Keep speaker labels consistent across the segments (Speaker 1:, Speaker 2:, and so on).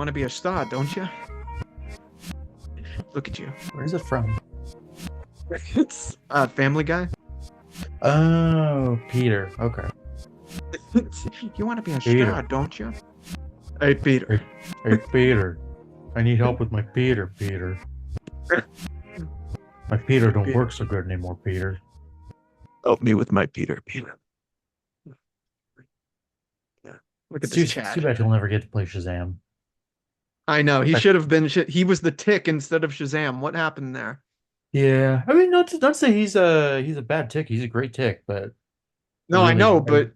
Speaker 1: want to be a star, don't you? Look at you.
Speaker 2: Where's it from?
Speaker 1: It's Family Guy.
Speaker 2: Oh, Peter. Okay.
Speaker 1: You want to be a star,
Speaker 2: Peter.
Speaker 1: don't you? Hey, Peter.
Speaker 2: Hey, hey, Peter. I need help with my Peter, Peter. My Peter don't
Speaker 1: Peter.
Speaker 2: work so good anymore, Peter.
Speaker 1: Help me with my Peter, Peter. Yeah. Look at this
Speaker 2: It's too
Speaker 1: Chad.
Speaker 2: bad he'll never get to play Shazam.
Speaker 1: I know he
Speaker 2: I-
Speaker 1: should have been. He was the Tick instead of Shazam. What happened there?
Speaker 2: Yeah, I mean, not to say he's a bad tick. He's a great tick, but
Speaker 1: No, I know, but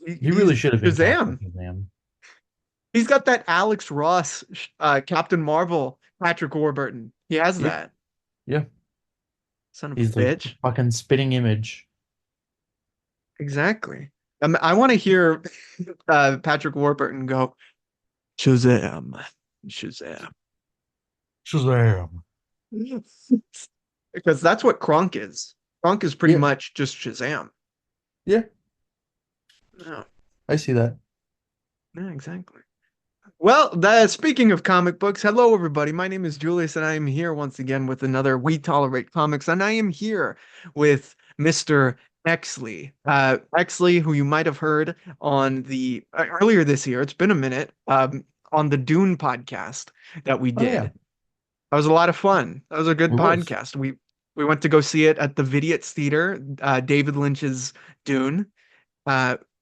Speaker 2: he really
Speaker 1: he's
Speaker 2: should have been cast as
Speaker 1: Shazam.
Speaker 2: Shazam.
Speaker 1: He's got that Alex Ross, Captain Marvel, Patrick Warburton. He has
Speaker 2: Yep,
Speaker 1: that.
Speaker 2: yeah.
Speaker 1: Son of a
Speaker 2: He's the
Speaker 1: bitch.
Speaker 2: fucking spitting image.
Speaker 1: Exactly. I want to hear Patrick Warburton go, Shazam, Shazam.
Speaker 2: Shazam.
Speaker 1: Because that's what Kronk is. Kronk is pretty
Speaker 2: Yeah,
Speaker 1: much just Shazam.
Speaker 2: yeah.
Speaker 1: Yeah,
Speaker 2: I see that.
Speaker 1: yeah, exactly. Well, speaking of comic books, hello everybody. My name is Julius, and I am here once again with another We Tolerate Comics, and I am here with Mr. Exley. Exley, who you might have heard on the earlier this year. It's been a minute. On the Dune podcast that we
Speaker 2: Oh yeah,
Speaker 1: did. That was a lot of fun. That was a good
Speaker 2: it was.
Speaker 1: podcast. We went to go see it at the Vidiot's Theater, David Lynch's Dune,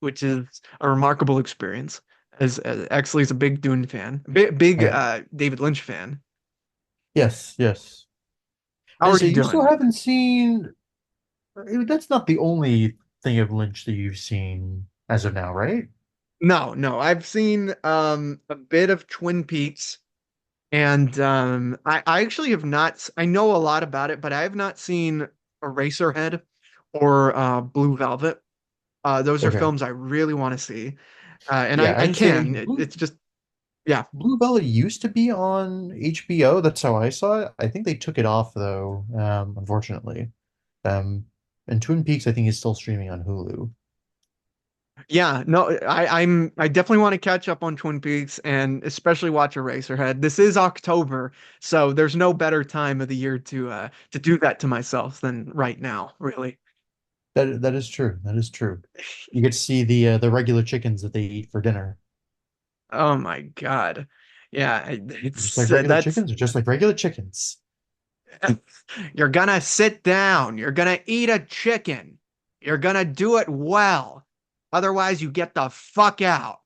Speaker 1: which is a remarkable experience. As Exley's a big Dune fan, big
Speaker 2: I,
Speaker 1: David Lynch fan.
Speaker 2: yes, yes.
Speaker 1: How
Speaker 2: I
Speaker 1: are
Speaker 2: say
Speaker 1: you
Speaker 2: you still
Speaker 1: doing?
Speaker 2: haven't seen. That's not the only thing of Lynch that you've seen as of now, right?
Speaker 1: No, no, I've seen a bit of Twin Peaks, and I actually have not. I know a lot about it, but I have not seen Eraserhead or Blue Velvet. Those are
Speaker 2: Okay.
Speaker 1: films I really want to see. And
Speaker 2: Yeah,
Speaker 1: I
Speaker 2: I'd say
Speaker 1: can. It's just, yeah.
Speaker 2: Blue Velvet used to be on HBO. That's how I saw it. I think they took it off though, unfortunately. Um, and Twin Peaks, I think, is still streaming on Hulu.
Speaker 1: Yeah, no, I definitely want to catch up on Twin Peaks and especially watch Eraserhead. This is October, so there's no better time of the year to do that to myself than right now, really.
Speaker 2: That is true. That is true. You get to see the regular chickens that they eat for dinner.
Speaker 1: Oh my God. Yeah,
Speaker 2: Just
Speaker 1: it's
Speaker 2: like regular
Speaker 1: that's
Speaker 2: chickens, or just like regular chickens.
Speaker 1: you're gonna sit down, you're gonna eat a chicken. You're gonna do it well. Otherwise, you get the fuck out.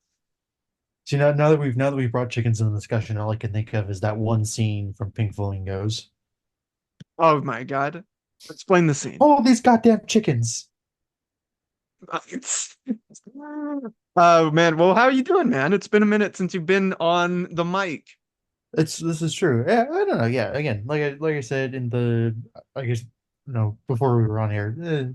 Speaker 2: See, now that we've brought chickens into the discussion, all I can think of is that one scene from Pink Flamingos.
Speaker 1: Oh my God. Explain the scene.
Speaker 2: Oh, these goddamn chickens.
Speaker 1: Oh man, well, how are you doing, man? It's been a minute since you've been on the mic.
Speaker 2: This is true. Yeah, I don't know. Yeah, again, like I said in the, I guess, before we were on here,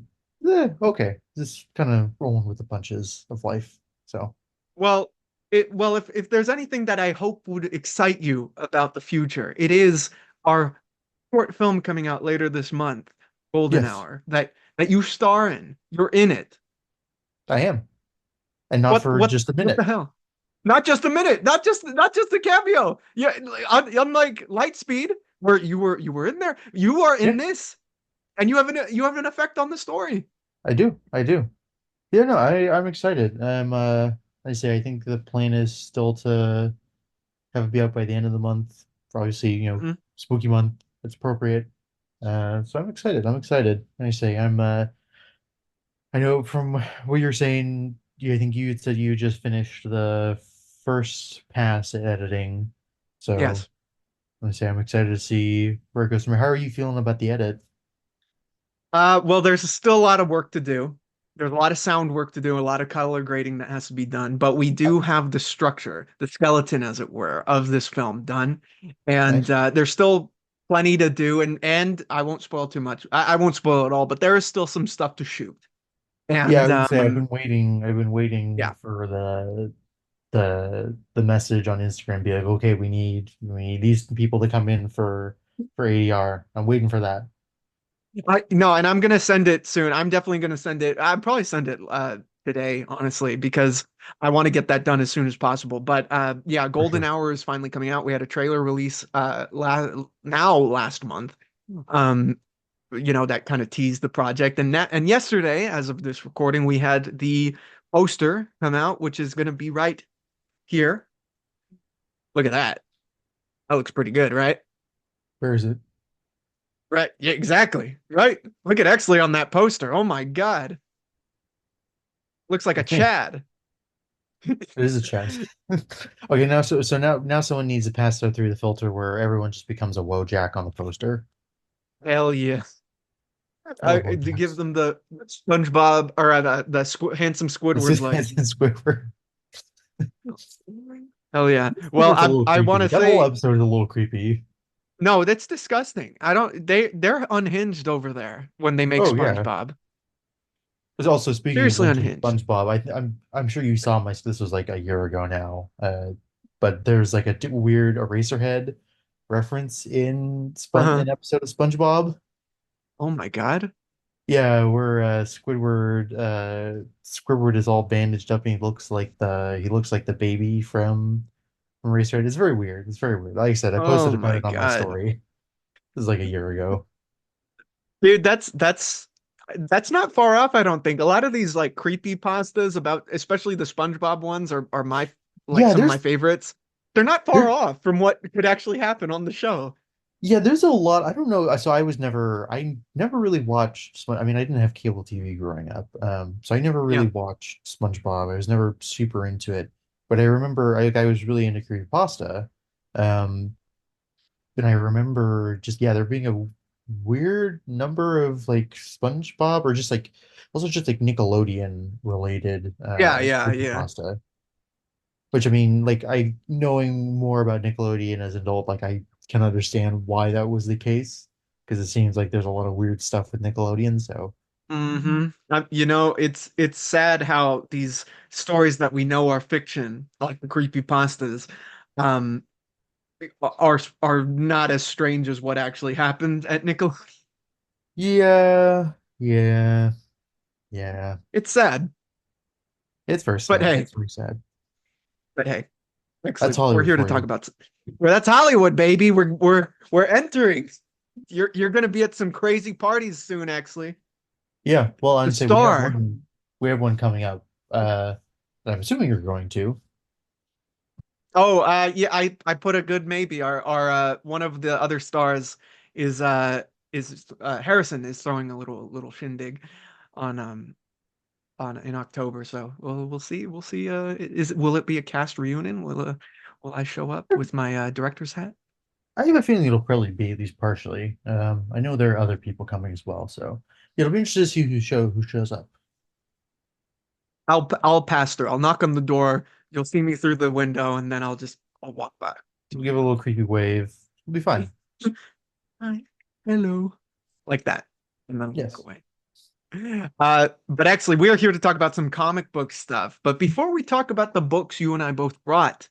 Speaker 2: okay, just kind of rolling with the punches of life. So
Speaker 1: Well, if there's anything that I hope would excite you about the future, it is our short film coming out later this month, Golden
Speaker 2: yes,
Speaker 1: Hour, that you star in. You're in it.
Speaker 2: I am, and not
Speaker 1: What
Speaker 2: for
Speaker 1: what
Speaker 2: just a
Speaker 1: what the
Speaker 2: minute.
Speaker 1: hell? Not just a minute, not just the cameo. Yeah, unlike Lightspeed, where you were in there, you are
Speaker 2: Yeah,
Speaker 1: in this, and you have an effect on the story.
Speaker 2: I do. Yeah, no, I'm excited. I say I think the plan is still to have it be out by the end of the month. For obviously,
Speaker 1: Mhm.
Speaker 2: spooky month. It's appropriate. So I'm excited. I'm excited. I say I know from what you're saying, I think you said you just finished the first pass at editing. So
Speaker 1: Yes.
Speaker 2: I say I'm excited to see where it goes from here. How are you feeling about the edit?
Speaker 1: Well, there's still a lot of work to do. There's a lot of sound work to do, a lot of color grading that has to be done, but we
Speaker 2: Uh,
Speaker 1: do have the structure, the skeleton, as it were, of this film done. And
Speaker 2: Nice.
Speaker 1: there's still plenty to do, and I won't spoil too much. I won't spoil it all, but there is still some stuff to shoot.
Speaker 2: Yeah, I
Speaker 1: And
Speaker 2: would say I've been waiting. I've been waiting
Speaker 1: yeah,
Speaker 2: for the message on Instagram. Be like, okay, we need these people to come in for ADR. I'm waiting for that.
Speaker 1: I no, and I'm gonna send it soon. I'm definitely gonna send it. I'll probably send it today, honestly, because I want to get that done as soon as possible. But yeah,
Speaker 2: For
Speaker 1: Golden
Speaker 2: sure.
Speaker 1: Hour is finally coming out. We had a trailer release last month. Um, that kind of teased the project. And yesterday, as of this recording, we had the poster come out, which is going to be right here. Look at that. That looks pretty good, right?
Speaker 2: Where is it?
Speaker 1: Right. Yeah, exactly. Right. Look at Exley on that poster. Oh my God. Looks like a
Speaker 2: Okay.
Speaker 1: Chad.
Speaker 2: It is a chat. Okay, now someone needs to pass through the filter where everyone just becomes a Wojak on the poster.
Speaker 1: Hell yeah.
Speaker 2: I love
Speaker 1: To give
Speaker 2: Wojaks.
Speaker 1: them the SpongeBob or the handsome
Speaker 2: This
Speaker 1: Squidward
Speaker 2: is
Speaker 1: legs.
Speaker 2: Hanson Squidward.
Speaker 1: Hell yeah. Well,
Speaker 2: Squidward's a little
Speaker 1: I want
Speaker 2: creepy.
Speaker 1: to
Speaker 2: That whole
Speaker 1: say
Speaker 2: episode is a little creepy.
Speaker 1: no, that's disgusting. I don't they're unhinged over there when they make
Speaker 2: Oh yeah.
Speaker 1: SpongeBob.
Speaker 2: But also speaking of
Speaker 1: Seriously
Speaker 2: mentioning
Speaker 1: unhinged.
Speaker 2: SpongeBob, I'm sure you saw my this was like a year ago now. But there's like a weird Eraserhead reference in
Speaker 1: Uh-huh.
Speaker 2: an episode of SpongeBob.
Speaker 1: Oh my God.
Speaker 2: Yeah, where Squidward is all bandaged up and he looks like the baby from Eraserhead. It's very weird. It's very weird. Like I said, I
Speaker 1: Oh
Speaker 2: posted about
Speaker 1: my
Speaker 2: it on my
Speaker 1: God.
Speaker 2: story. This is like a year ago.
Speaker 1: Dude, that's not far off, I don't think. A lot of these like creepy pastas about especially the SpongeBob ones are my like
Speaker 2: Yeah,
Speaker 1: some of my favorites. They're not far
Speaker 2: there
Speaker 1: off from what could actually happen on the show.
Speaker 2: yeah, there's a lot. I don't know. So I never really watched I mean, I didn't have cable TV growing up. So I never really
Speaker 1: Yeah.
Speaker 2: watched SpongeBob. I was never super into it. But I remember I was really into creepypasta. Um, and I remember just yeah, there being a weird number of like SpongeBob or just like also just like Nickelodeon related
Speaker 1: Yeah, yeah, yeah.
Speaker 2: creepypasta. Which I mean, like I knowing more about Nickelodeon as an adult, like I can understand why that was the case because it seems like there's a lot of weird stuff with Nickelodeon. So
Speaker 1: It's sad how these stories that we know are fiction, like the creepy pastas, um, are not as strange as what actually happened at Nickelodeon.
Speaker 2: yeah, yeah, yeah.
Speaker 1: It's sad,
Speaker 2: It's very
Speaker 1: but
Speaker 2: sad.
Speaker 1: hey,
Speaker 2: It's very sad.
Speaker 1: but hey,
Speaker 2: That's
Speaker 1: actually, we're
Speaker 2: Hollywood
Speaker 1: here to
Speaker 2: for
Speaker 1: talk
Speaker 2: you.
Speaker 1: about. Well, that's Hollywood, baby. We're entering. You're gonna be at some crazy parties soon, actually.
Speaker 2: Yeah. Well,
Speaker 1: The
Speaker 2: I'd say
Speaker 1: star.
Speaker 2: we have one coming up. That I'm assuming you're going to.
Speaker 1: Oh, yeah, I put a good maybe. Our one of the other stars is Harrison is throwing a little shindig on on in October. So we'll see. We'll see. Will it be a cast reunion? Will I show up with my director's hat?
Speaker 2: I have a feeling it'll probably be at least partially. I know there are other people coming as well, so it'll be interesting to see who shows up.
Speaker 1: I'll pass through. I'll knock on the door. You'll see me through the window, and then I'll walk by.
Speaker 2: We'll give a little creepy wave. It'll be fine.
Speaker 1: Hi, hello, like that, and then walk
Speaker 2: Yes.
Speaker 1: away. But actually, we're here to talk about some comic book stuff. But before we talk about the books you and I both brought,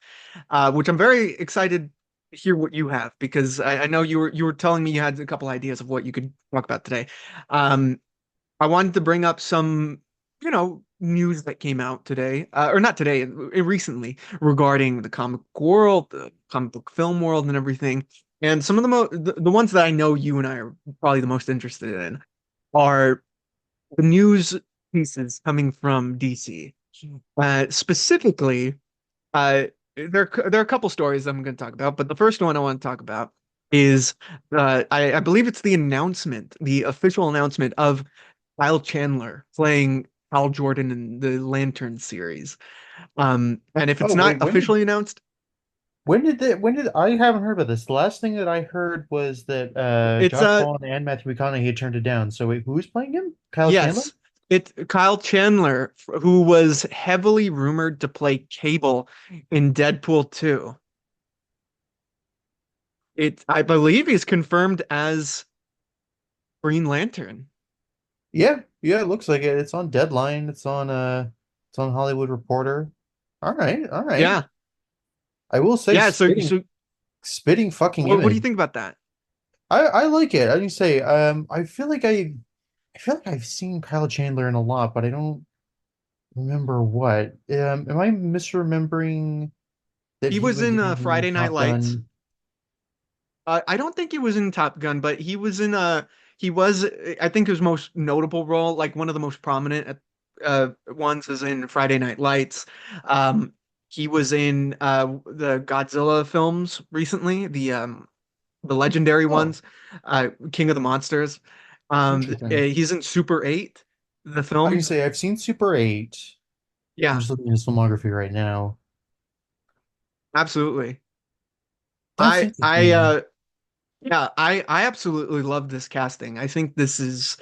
Speaker 1: which I'm very excited to hear what you have, because I know you were telling me you had a couple ideas of what you could talk about today. Um, I wanted to bring up some, news that came out today, or not today, recently regarding the comic book world, the comic book film world, and everything. And some of the ones that I know you and I are probably the most interested in are the news pieces coming from DC. Specifically, uh, there are a couple stories I'm going to talk about, but the first one I want to talk about is I believe it's the official announcement of Kyle Chandler playing Hal Jordan in the Lantern series. And if it's
Speaker 2: Oh
Speaker 1: not
Speaker 2: wait,
Speaker 1: officially announced,
Speaker 2: when did I haven't heard about this. The last thing that I heard was that
Speaker 1: it's
Speaker 2: Josh Brolin and Matthew McConaughey had turned it down. So wait, who's playing him? Kyle Chandler?
Speaker 1: yes, it's Kyle Chandler who was heavily rumored to play Cable in Deadpool 2. I believe he's confirmed as Green Lantern.
Speaker 2: Yeah, yeah, it looks like it. It's on Deadline. It's on Hollywood Reporter. All right, all right.
Speaker 1: Yeah.
Speaker 2: I will say
Speaker 1: Yeah, so
Speaker 2: spitting fucking
Speaker 1: what do you
Speaker 2: image.
Speaker 1: think about that?
Speaker 2: I like it. I didn't say I feel like I've seen Kyle Chandler in a lot, but I don't. remember what. Am I misremembering that
Speaker 1: He
Speaker 2: he
Speaker 1: was
Speaker 2: was
Speaker 1: in
Speaker 2: in
Speaker 1: Friday Night
Speaker 2: Top
Speaker 1: Lights.
Speaker 2: Gun?
Speaker 1: I don't think he was in Top Gun, but he was I think his most notable role, like one of the most prominent ones, is in Friday Night Lights. Um, he was in the Godzilla films recently, the legendary
Speaker 2: Oh,
Speaker 1: ones, King of the Monsters.
Speaker 2: interesting.
Speaker 1: He's in Super 8, the
Speaker 2: I can
Speaker 1: film.
Speaker 2: say I've seen Super 8. I'm
Speaker 1: Yeah,
Speaker 2: just looking at his filmography right now.
Speaker 1: absolutely.
Speaker 2: That's
Speaker 1: I
Speaker 2: interesting.
Speaker 1: yeah, I absolutely love this casting. I think this is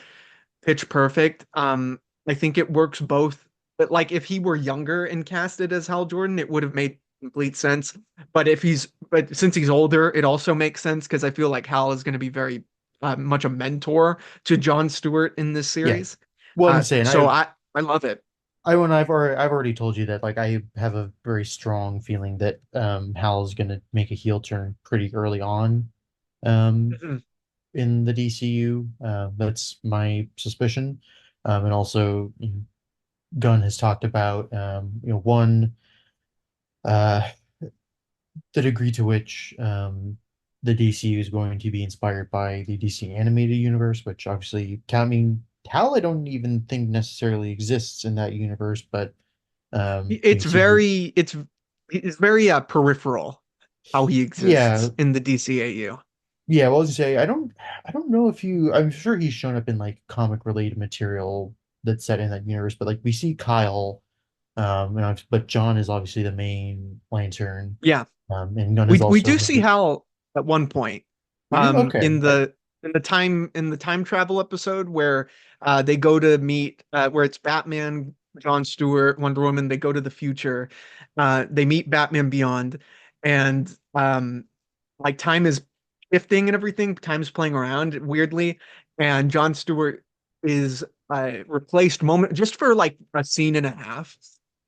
Speaker 1: pitch perfect. I think it works both. But like if he were younger and casted as Hal Jordan, it would have made complete sense. But since he's older, it also makes sense because I feel like Hal is going to be very much a mentor to Jon Stewart in this
Speaker 2: Yeah.
Speaker 1: series.
Speaker 2: Well, I'm saying
Speaker 1: So I love it.
Speaker 2: I've already told you that like I have a very strong feeling that Hal's gonna make a heel turn pretty early on um
Speaker 1: Mhm.
Speaker 2: in the DCU. That's my suspicion. And also Gunn has talked about one uh the degree to which the DCU is going to be inspired by the DC animated universe, which obviously Cal I don't even think necessarily exists in that universe, but
Speaker 1: It's
Speaker 2: seems
Speaker 1: very it's very peripheral how he
Speaker 2: yeah,
Speaker 1: exists in the DCAU.
Speaker 2: yeah. Well, as you say, I don't know if you. I'm sure he's shown up in like comic related material that's set in that universe, but like we see Kyle, but John is obviously the main Lantern,
Speaker 1: Yeah.
Speaker 2: and Gunn is
Speaker 1: We
Speaker 2: also
Speaker 1: do see Hal at one point.
Speaker 2: we do okay.
Speaker 1: In the time travel episode where they go to meet where it's Batman, John Stewart, Wonder Woman, they go to the future. They meet Batman Beyond, and like time is shifting and everything, time's playing around weirdly, and John Stewart is replaced moment just for like a scene and a half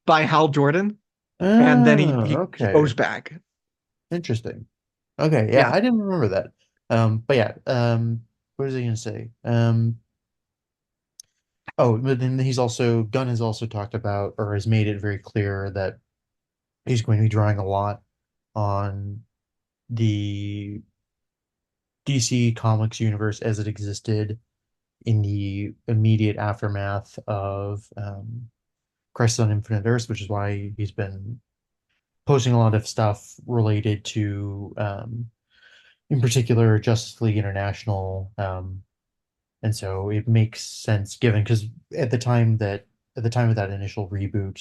Speaker 1: by Hal Jordan, and then
Speaker 2: Oh,
Speaker 1: he goes
Speaker 2: okay.
Speaker 1: back.
Speaker 2: Interesting. Okay, yeah,
Speaker 1: Yeah.
Speaker 2: I didn't remember that. But yeah, what was I gonna say? Oh, but then Gunn has also talked about or has made it very clear that he's going to be drawing a lot on the DC Comics universe as it existed in the immediate aftermath of Crisis on Infinite Earths, which is why he's been posting a lot of stuff related to in particular Justice League International. And so it makes sense given because at the time of that initial reboot,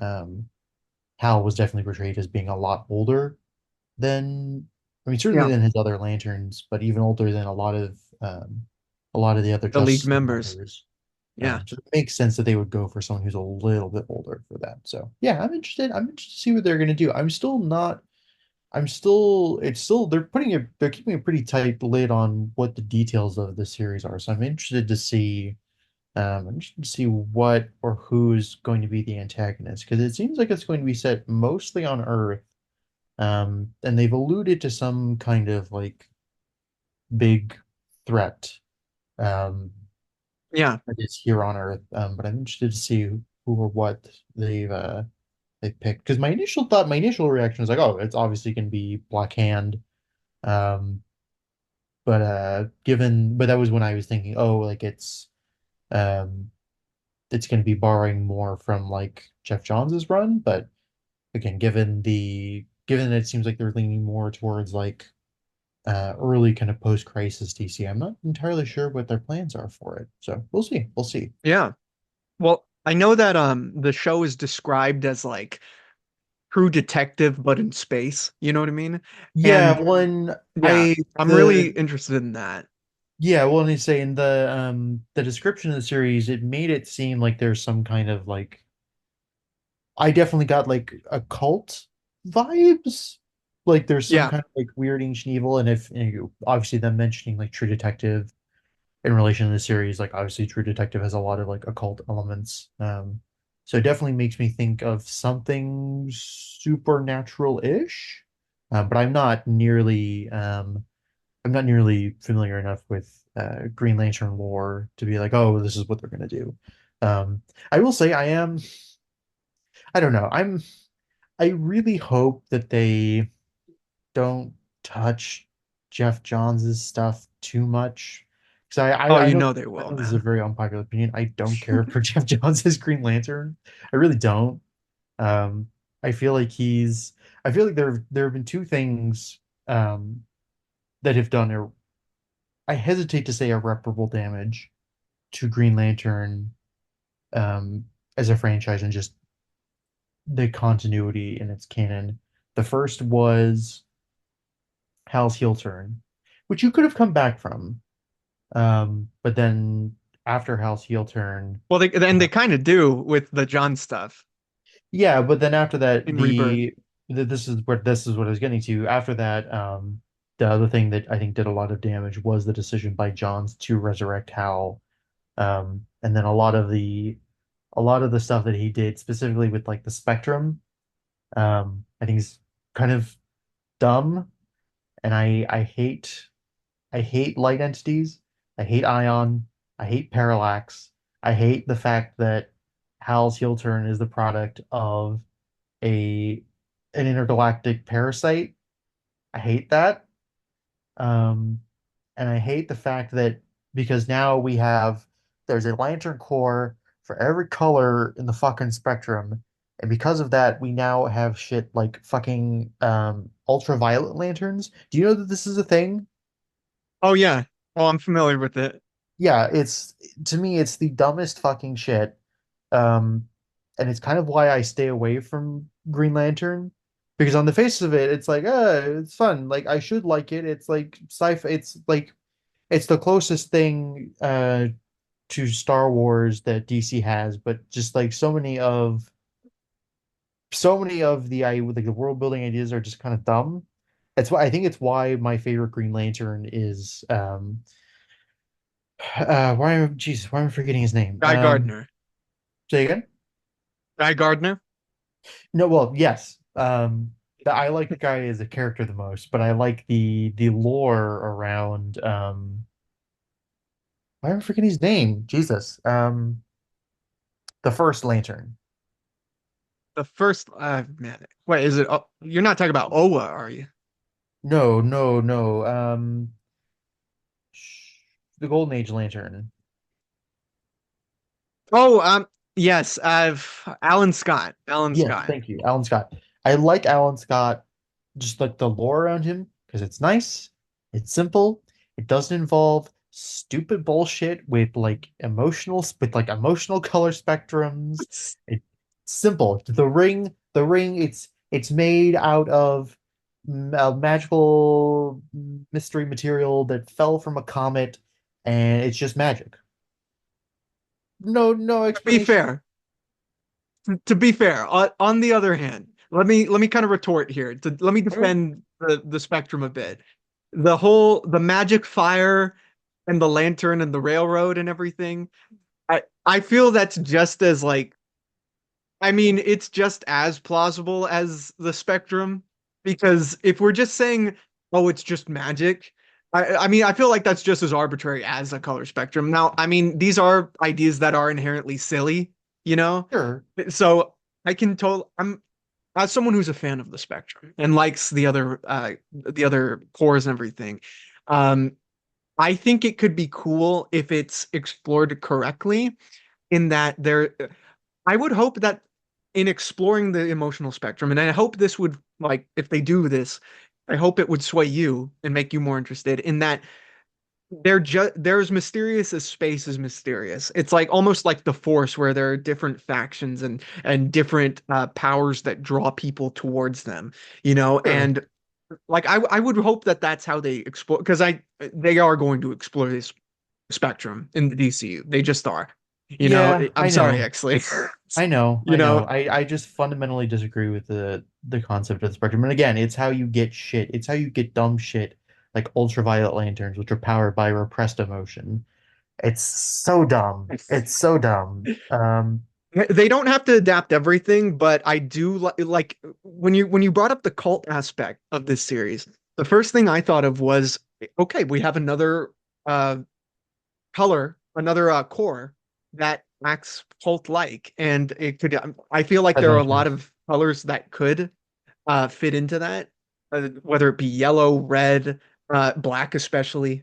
Speaker 2: um, Hal was definitely portrayed as being a lot older than I mean certainly
Speaker 1: Yeah.
Speaker 2: than his other Lanterns, but even older than a lot of the other
Speaker 1: The League
Speaker 2: Justice League
Speaker 1: members.
Speaker 2: members.
Speaker 1: Yeah.
Speaker 2: So it makes sense that they would go for someone who's a little bit older for that. So yeah, I'm interested. I'm interested to see what they're going to do. They're keeping a pretty tight lid on what the details of the series are. So I'm interested to see what or who's going to be the antagonist because it seems like it's going to be set mostly on Earth. And they've alluded to some kind of like big threat
Speaker 1: Yeah.
Speaker 2: that is here on Earth. But I'm interested to see who or what they've picked because my initial reaction was like, oh, it's obviously going to be Black Hand. Um, but that was when I was thinking, oh, like um it's going to be borrowing more from like Jeff Johns's run. But again, given that it seems like they're leaning more towards like early kind of post-crisis DC, I'm not entirely sure what their plans are for it. So we'll see. We'll see.
Speaker 1: Yeah. Well, I know that the show is described as like True Detective but in space, you know what I mean?
Speaker 2: Yeah,
Speaker 1: And
Speaker 2: one
Speaker 1: yeah,
Speaker 2: I
Speaker 1: I'm really
Speaker 2: the
Speaker 1: interested in that.
Speaker 2: yeah, well, they say in the description of the series, it made it seem like there's some kind of like I definitely got like occult vibes. Like there's some
Speaker 1: Yeah.
Speaker 2: kind of like weird ancient evil, and if obviously them mentioning like True Detective in relation to the series, like obviously True Detective has a lot of like occult elements. So it definitely makes me think of something supernatural-ish. But I'm not nearly familiar enough with Green Lantern lore to be like, oh, this is what they're gonna do. Um, I will say I am. I don't know. I really hope that they don't touch Jeff Johns' stuff too much. Because
Speaker 1: Oh,
Speaker 2: I
Speaker 1: you
Speaker 2: know
Speaker 1: know they will,
Speaker 2: this is a
Speaker 1: man.
Speaker 2: very unpopular opinion. I don't care for Jeff Johns' Green Lantern. I really don't. Um, I feel like I feel like there have been two things um that have done I hesitate to say irreparable damage to Green Lantern um as a franchise and just the continuity in its canon. The first was Hal's heel turn, which you could have come back from. But then after Hal's heel turn,
Speaker 1: Well, they
Speaker 2: uh,
Speaker 1: kind of do with the John stuff
Speaker 2: yeah, but then after that,
Speaker 1: in Rebirth.
Speaker 2: this is what I was getting to. After that, the other thing that I think did a lot of damage was the decision by Johns to resurrect Hal. And then a lot of the stuff that he did specifically with like the Spectrum, I think is kind of dumb, and I hate light entities. I hate Ion. I hate Parallax. I hate the fact that Hal's heel turn is the product of a an intergalactic parasite. I hate that. Um, and I hate the fact that because now there's a lantern core for every color in the fucking spectrum. And because of that, we now have shit like fucking ultraviolet lanterns. Do you know that this is a thing?
Speaker 1: Oh yeah. Oh, I'm familiar with it.
Speaker 2: Yeah, it's to me it's the dumbest fucking shit. Um, and it's kind of why I stay away from Green Lantern because on the face of it, it's like, it's fun. Like I should like it. It's like sci-fi. It's like it's the closest thing to Star Wars that DC has, but just like so many of the I like the world building ideas are just kind of dumb. That's why I think it's why my favorite Green Lantern is why am I forgetting his name?
Speaker 1: Guy Gardner.
Speaker 2: Say again?
Speaker 1: Guy Gardner.
Speaker 2: No, well, yes. I like the guy as a character the most, but I like the lore around why am I forgetting his name? Jesus. The first Lantern.
Speaker 1: The first man. Wait, is it you're not talking about Oa, are you?
Speaker 2: No, no, no. The Golden Age Lantern.
Speaker 1: Oh, yes, I've Alan Scott. Alan
Speaker 2: Yes,
Speaker 1: Scott.
Speaker 2: thank you. Alan Scott. I like Alan Scott, just like the lore around him, because it's nice, it's simple, it doesn't involve stupid bullshit with like emotional color spectrums. It's simple. The ring, it's made out of a magical mystery material that fell from a comet, and it's just magic. No
Speaker 1: To be
Speaker 2: explanation.
Speaker 1: fair, to be fair, on the other hand, let me kind of retort here. Let me
Speaker 2: Okay.
Speaker 1: defend the spectrum a bit. The magic fire and the lantern and the railroad and everything. I feel that's just as like I mean, it's just as plausible as the spectrum because if we're just saying, oh, it's just magic, I mean, I feel like that's just as arbitrary as a color spectrum. Now, I mean, these are ideas that are inherently silly, you know?
Speaker 2: Sure.
Speaker 1: So I'm as someone who's a fan of the spectrum and likes the other cores and everything. Um, I think it could be cool if it's explored correctly in that I would hope that in exploring the emotional spectrum, and I hope this would like if they do this, I hope it would sway you and make you more interested in that they're as mysterious as space is mysterious. It's like almost like the Force, where there are different factions and different powers that draw people towards them, you know,
Speaker 2: Sure.
Speaker 1: and like I would hope that that's how they explore because I they are going to explore this spectrum in the DCU. They just are. You know,
Speaker 2: Yeah,
Speaker 1: I'm
Speaker 2: I
Speaker 1: sorry,
Speaker 2: know.
Speaker 1: actually.
Speaker 2: I know,
Speaker 1: You
Speaker 2: I know.
Speaker 1: know,
Speaker 2: I just fundamentally disagree with the concept of the spectrum. And again, it's how you get shit. It's how you get dumb shit like ultraviolet lanterns, which are powered by repressed emotion. It's so dumb. It's so dumb.
Speaker 1: they don't have to adapt everything, but I do like when you brought up the cult aspect of this series, the first thing I thought of was, okay, we have another uh color, another core that acts cult-like, and it could. I feel like
Speaker 2: That's
Speaker 1: there are
Speaker 2: not
Speaker 1: a
Speaker 2: true.
Speaker 1: lot of colors that could fit into that, whether it be yellow, red, black, especially.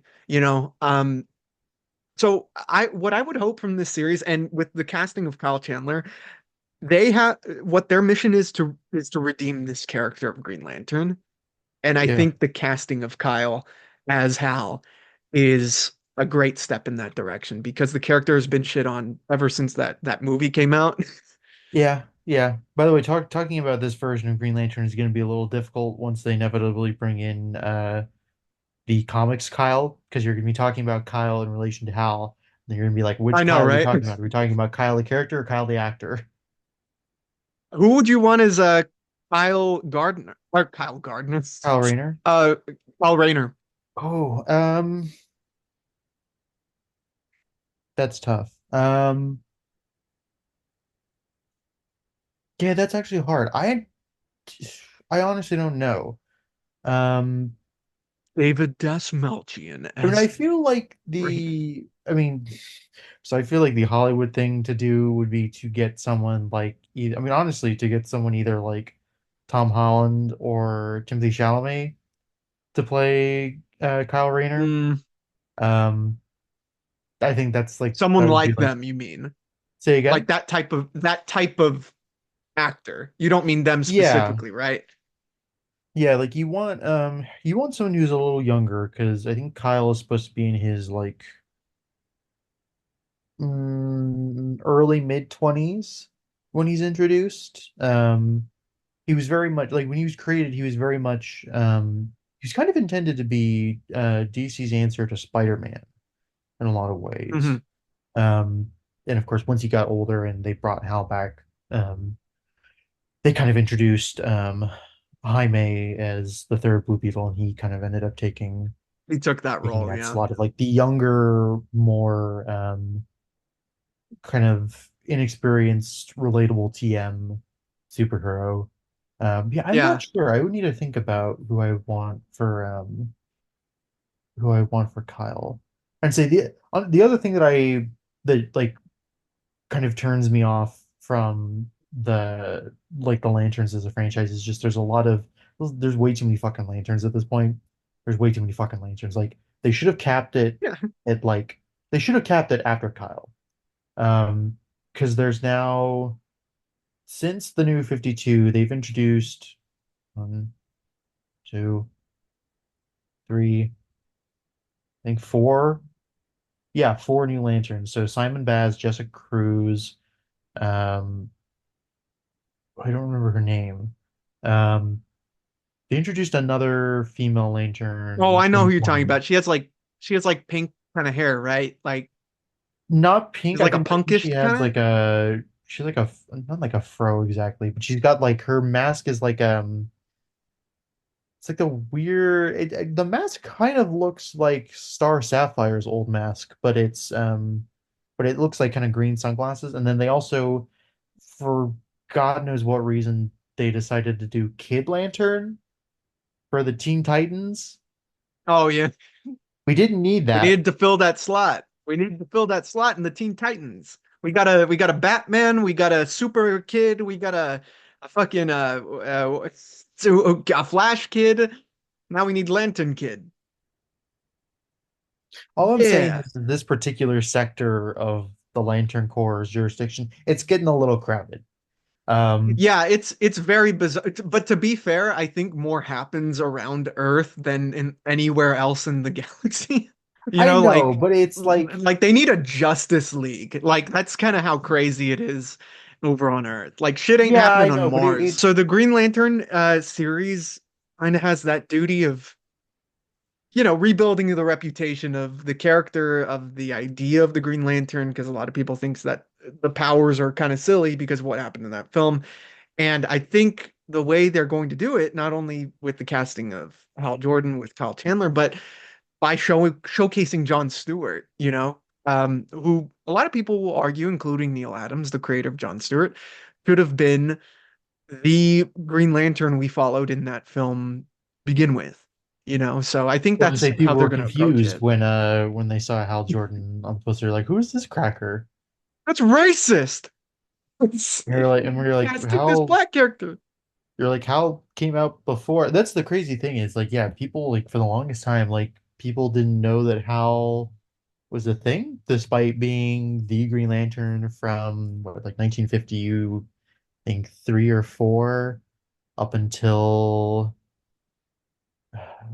Speaker 1: So what I would hope from this series, and with the casting of Kyle Chandler, they have what their mission is to redeem this character of Green Lantern. And I
Speaker 2: Yeah.
Speaker 1: think the casting of Kyle as Hal is a great step in that direction because the character has been shit on ever since that movie came out.
Speaker 2: Yeah, yeah. By the way, talking about this version of Green Lantern is going to be a little difficult once they inevitably bring in the comics Kyle, because you're going to be talking about Kyle in relation to Hal. And you're going to be like, which
Speaker 1: I know,
Speaker 2: Kyle are we
Speaker 1: right?
Speaker 2: talking about? Are we talking about Kyle the character or Kyle the actor?
Speaker 1: Who would you want as Kyle Gardner or Kyle Gardner?
Speaker 2: Kyle Rayner?
Speaker 1: Uh, Kyle Rayner.
Speaker 2: Oh, that's tough. Yeah, that's actually hard. I honestly don't know. Um,
Speaker 1: David Dastmalchian
Speaker 2: I mean, I
Speaker 1: as
Speaker 2: feel like
Speaker 1: Rayner.
Speaker 2: so I feel like the Hollywood thing to do would be to get someone like either, I mean, honestly, to get someone either like Tom Holland or Timothy Chalamet to play Kyle Rayner.
Speaker 1: Mm,
Speaker 2: Um, I think that's like
Speaker 1: someone
Speaker 2: that would be
Speaker 1: like
Speaker 2: like,
Speaker 1: them, you mean?
Speaker 2: say
Speaker 1: Like
Speaker 2: again?
Speaker 1: that type of actor. You don't mean them
Speaker 2: Yeah.
Speaker 1: specifically, right?
Speaker 2: Yeah, like you want someone who's a little younger because I think Kyle is supposed to be in his like early mid 20s when he's introduced. He was very much like when he was created, he was very much he was kind of intended to be DC's answer to Spider-Man in a lot of ways.
Speaker 1: Hmm.
Speaker 2: Um, and of course, once he got older and they brought Hal back, they kind of introduced Jaime as the third Blue Beetle, and he kind of ended up
Speaker 1: He took that
Speaker 2: taking
Speaker 1: role,
Speaker 2: that
Speaker 1: yeah.
Speaker 2: slot of like the younger, more kind of inexperienced, relatable TM superhero. Yeah, I'm not
Speaker 1: Yeah.
Speaker 2: sure. I would need to think about who I want for Kyle. And say the other thing that like kind of turns me off from the lanterns as a franchise is just there's way too many fucking lanterns at this point. There's way too many fucking lanterns. Like they should have capped it
Speaker 1: Yeah.
Speaker 2: at like they should have capped it after Kyle. Because there's now since the new 52, they've introduced one, two, three, I think four. Yeah, four new lanterns. So Simon Baz, Jessica Cruz, um, I don't remember her name. Um, they introduced another female
Speaker 1: Oh,
Speaker 2: lantern
Speaker 1: I know
Speaker 2: in
Speaker 1: who you're talking
Speaker 2: one.
Speaker 1: about. She has like pink kind of hair, right? Like
Speaker 2: Not pink.
Speaker 1: she's like a
Speaker 2: I think
Speaker 1: punkish
Speaker 2: she has
Speaker 1: kind of.
Speaker 2: like a she's like a not like a fro exactly, but she's got like her mask is like it's like the weird the mask kind of looks like Star Sapphire's old mask, but it looks like kind of green sunglasses. And then they also, for God knows what reason, they decided to do Kid Lantern for the Teen Titans.
Speaker 1: Oh yeah.
Speaker 2: We didn't need
Speaker 1: We
Speaker 2: that.
Speaker 1: needed to fill that slot. We needed to fill that slot in the Teen Titans. We got a Batman, we got a Super Kid, we got a fucking a Flash Kid. Now we need Lantern Kid.
Speaker 2: All I'm saying
Speaker 1: Yeah.
Speaker 2: is that this particular sector of the Lantern Corps jurisdiction, it's getting a little crowded. Um,
Speaker 1: Yeah, it's very bizarre. But to be fair, I think more happens around Earth than in anywhere else in the galaxy. You
Speaker 2: I
Speaker 1: know,
Speaker 2: know,
Speaker 1: like
Speaker 2: but it's like,
Speaker 1: like they need a Justice League. Like that's kind of how crazy it is over on Earth. Like shit ain't
Speaker 2: yeah, I
Speaker 1: happening on
Speaker 2: know, but
Speaker 1: Mars. So
Speaker 2: it's
Speaker 1: the Green Lantern series kind of has that duty of rebuilding the reputation of the character, of the idea of the Green Lantern, because a lot of people thinks that the powers are kind of silly because of what happened in that film. And I think the way they're going to do it, not only with the casting of Hal Jordan with Kyle Chandler, but by showcasing Jon Stewart, who a lot of people will argue, including Neil Adams, the creator of Jon Stewart, should have been the Green Lantern we followed in that film begin with. So I think
Speaker 2: well to
Speaker 1: that's
Speaker 2: say
Speaker 1: how
Speaker 2: people
Speaker 1: they're
Speaker 2: were
Speaker 1: going to approach
Speaker 2: confused
Speaker 1: it.
Speaker 2: when they saw Hal Jordan on the poster, like, who is this cracker?
Speaker 1: That's racist. It's,
Speaker 2: And you're like, and we're like,
Speaker 1: casting this
Speaker 2: how
Speaker 1: black character.
Speaker 2: you're like, how came out before? That's the crazy thing is like, yeah, people like for the longest time, like people didn't know that Hal was a thing, despite being the Green Lantern from what, like 1950, you think three or four, up until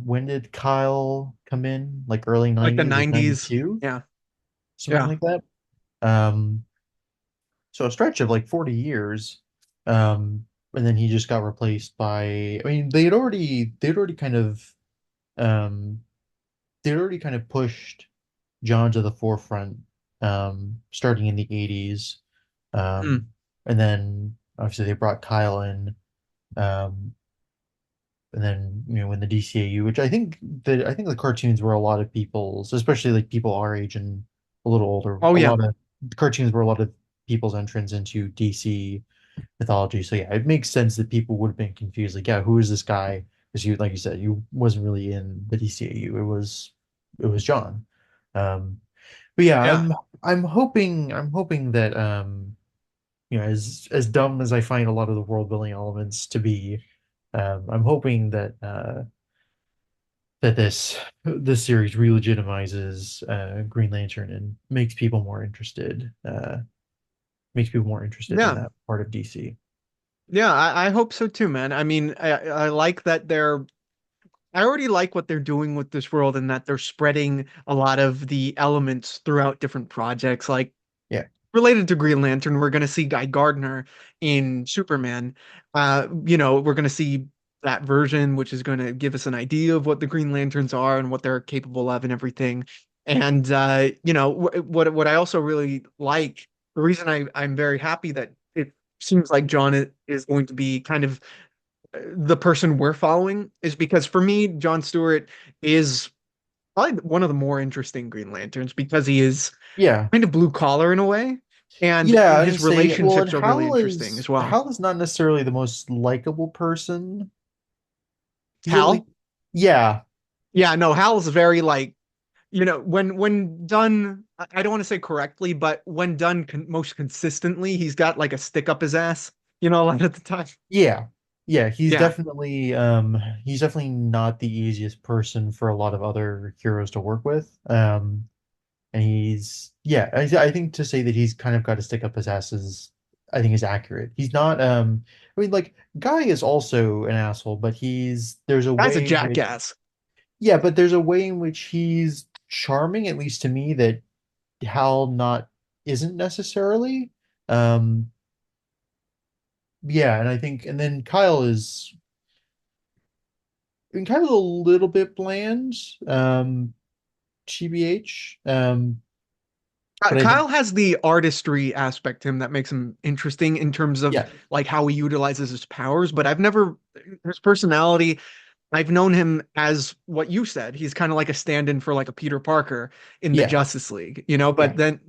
Speaker 2: when did Kyle come in? Like early
Speaker 1: Like the
Speaker 2: 90s, like
Speaker 1: 90s.
Speaker 2: 92,
Speaker 1: Yeah.
Speaker 2: something
Speaker 1: Yeah.
Speaker 2: like that. Um, so a stretch of like 40 years. Um, and then he just got replaced by, I mean, they'd already kind of um they'd already kind of pushed John to the forefront starting in the 80s.
Speaker 1: Mm.
Speaker 2: Um, and then obviously they brought Kyle in. Um, and then in the DCAU, which I think the cartoons were a lot of people's, especially like people our age and a little older,
Speaker 1: Oh
Speaker 2: a
Speaker 1: yeah.
Speaker 2: lot of cartoons were a lot of people's entrance into DC mythology. So yeah, it makes sense that people would have been confused. Like, yeah, who is this guy? Because you, like you said, you wasn't really in the DCAU. It was John. But yeah,
Speaker 1: Yeah.
Speaker 2: I'm hoping that as dumb as I find a lot of the world building elements to be, I'm hoping that this series re-legitimizes Green Lantern and makes people more interested in
Speaker 1: Yeah.
Speaker 2: that part of DC.
Speaker 1: Yeah, I hope so too, man. I mean, I like that I already like what they're doing with this world and that they're spreading a lot of the elements throughout different projects. Like
Speaker 2: Yeah,
Speaker 1: related to Green Lantern, we're going to see Guy Gardner in Superman. We're going to see that version, which is going to give us an idea of what the Green Lanterns are and what they're capable of and everything. And what I also really like, the reason I'm very happy that it seems like John is going to be kind of the person we're following is because for me, John Stewart is probably one of the more interesting Green Lanterns because he is
Speaker 2: yeah,
Speaker 1: kind of blue collar in a way, and
Speaker 2: yeah. And you
Speaker 1: his
Speaker 2: say, well, and
Speaker 1: relationships are really interesting as well.
Speaker 2: Hal is not necessarily the most likable person. He's only,
Speaker 1: Hal,
Speaker 2: yeah,
Speaker 1: yeah, no, Hal's very like when done. I don't want to say correctly, but when done most consistently, he's got like a stick up his ass. A lot of the time.
Speaker 2: yeah, yeah.
Speaker 1: Yeah,
Speaker 2: He's definitely not the easiest person for a lot of other heroes to work with. And yeah, I think to say that he's kind of got to stick up his ass I think is accurate. He's not, I mean, like, Guy is also an asshole, but there's a
Speaker 1: guy's a
Speaker 2: way in which,
Speaker 1: jackass.
Speaker 2: yeah, but there's a way in which he's charming, at least to me, that Hal not isn't necessarily. Um, yeah, and I think, and then Kyle is, I mean, kind of a little bit bland, TBH. But I think,
Speaker 1: Kyle has the artistry aspect to him that makes him interesting in terms of
Speaker 2: yeah,
Speaker 1: like how he utilizes his powers. But I've never his personality. I've known him as what you said. He's kind of like a stand-in for like a Peter Parker in the
Speaker 2: yeah,
Speaker 1: Justice League,
Speaker 2: yeah.
Speaker 1: but then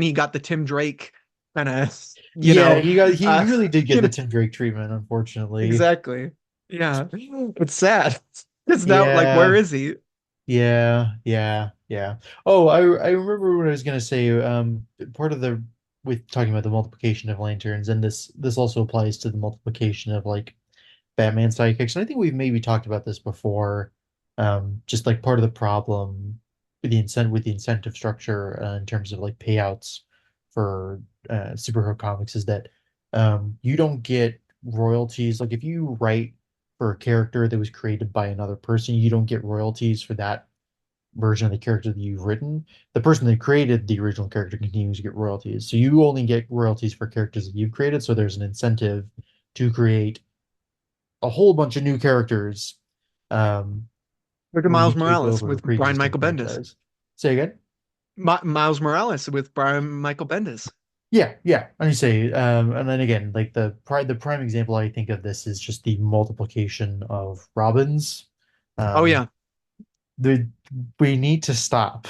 Speaker 1: he got the Tim Drake kind of,
Speaker 2: Yeah, he
Speaker 1: uh,
Speaker 2: really did get
Speaker 1: you
Speaker 2: the
Speaker 1: know,
Speaker 2: Tim Drake treatment, unfortunately.
Speaker 1: exactly. Yeah. It's sad. It's now like, where
Speaker 2: Yeah,
Speaker 1: is he?
Speaker 2: yeah. Oh, I remember what I was gonna say. Part of the with talking about the multiplication of lanterns, and this also applies to the multiplication of like Batman sidekicks. And I think we've maybe talked about this before. Just like part of the problem with the incentive structure in terms of like payouts for superhero comics is that you don't get royalties. Like if you write for a character that was created by another person, you don't get royalties for that version of the character that you've written. The person that created the original character continues to get royalties. So you only get royalties for characters that you've created. So there's an incentive to create a whole bunch of new characters um,
Speaker 1: Look at
Speaker 2: when you
Speaker 1: Miles
Speaker 2: take
Speaker 1: Morales
Speaker 2: over a
Speaker 1: with Brian
Speaker 2: pre-existing
Speaker 1: Michael Bendis.
Speaker 2: franchise. Say again?
Speaker 1: Miles Morales with Brian Michael Bendis.
Speaker 2: Yeah. And you say, and then again, like the prime example I think of this is just the multiplication of Robins.
Speaker 1: Oh
Speaker 2: Um,
Speaker 1: yeah.
Speaker 2: the we need to stop.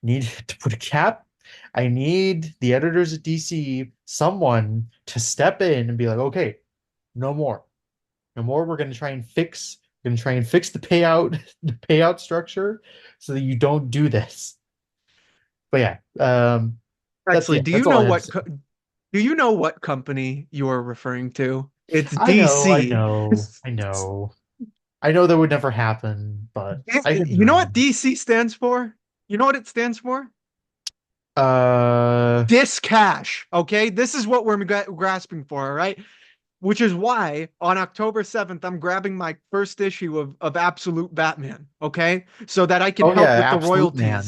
Speaker 2: Need to put a cap. I need the editors at DC, someone to step in and be like, okay, no more. No more. We're gonna try and fix the payout, the payout structure so that you don't do this. But yeah,
Speaker 1: Actually,
Speaker 2: That's all I have to say.
Speaker 1: do you know what company you're referring to? It's
Speaker 2: I know, I
Speaker 1: DC.
Speaker 2: know, I know. I know that would never happen, but I can
Speaker 1: You know what
Speaker 2: dream.
Speaker 1: DC stands for? You know what it stands for?
Speaker 2: Uh,
Speaker 1: Discash. Okay, this is what we're grasping for. All right, which is why on October 7th, I'm grabbing my first issue of Absolute Batman. Okay, so that I can
Speaker 2: oh
Speaker 1: help
Speaker 2: yeah,
Speaker 1: with the
Speaker 2: Absolute
Speaker 1: royalties.
Speaker 2: Man,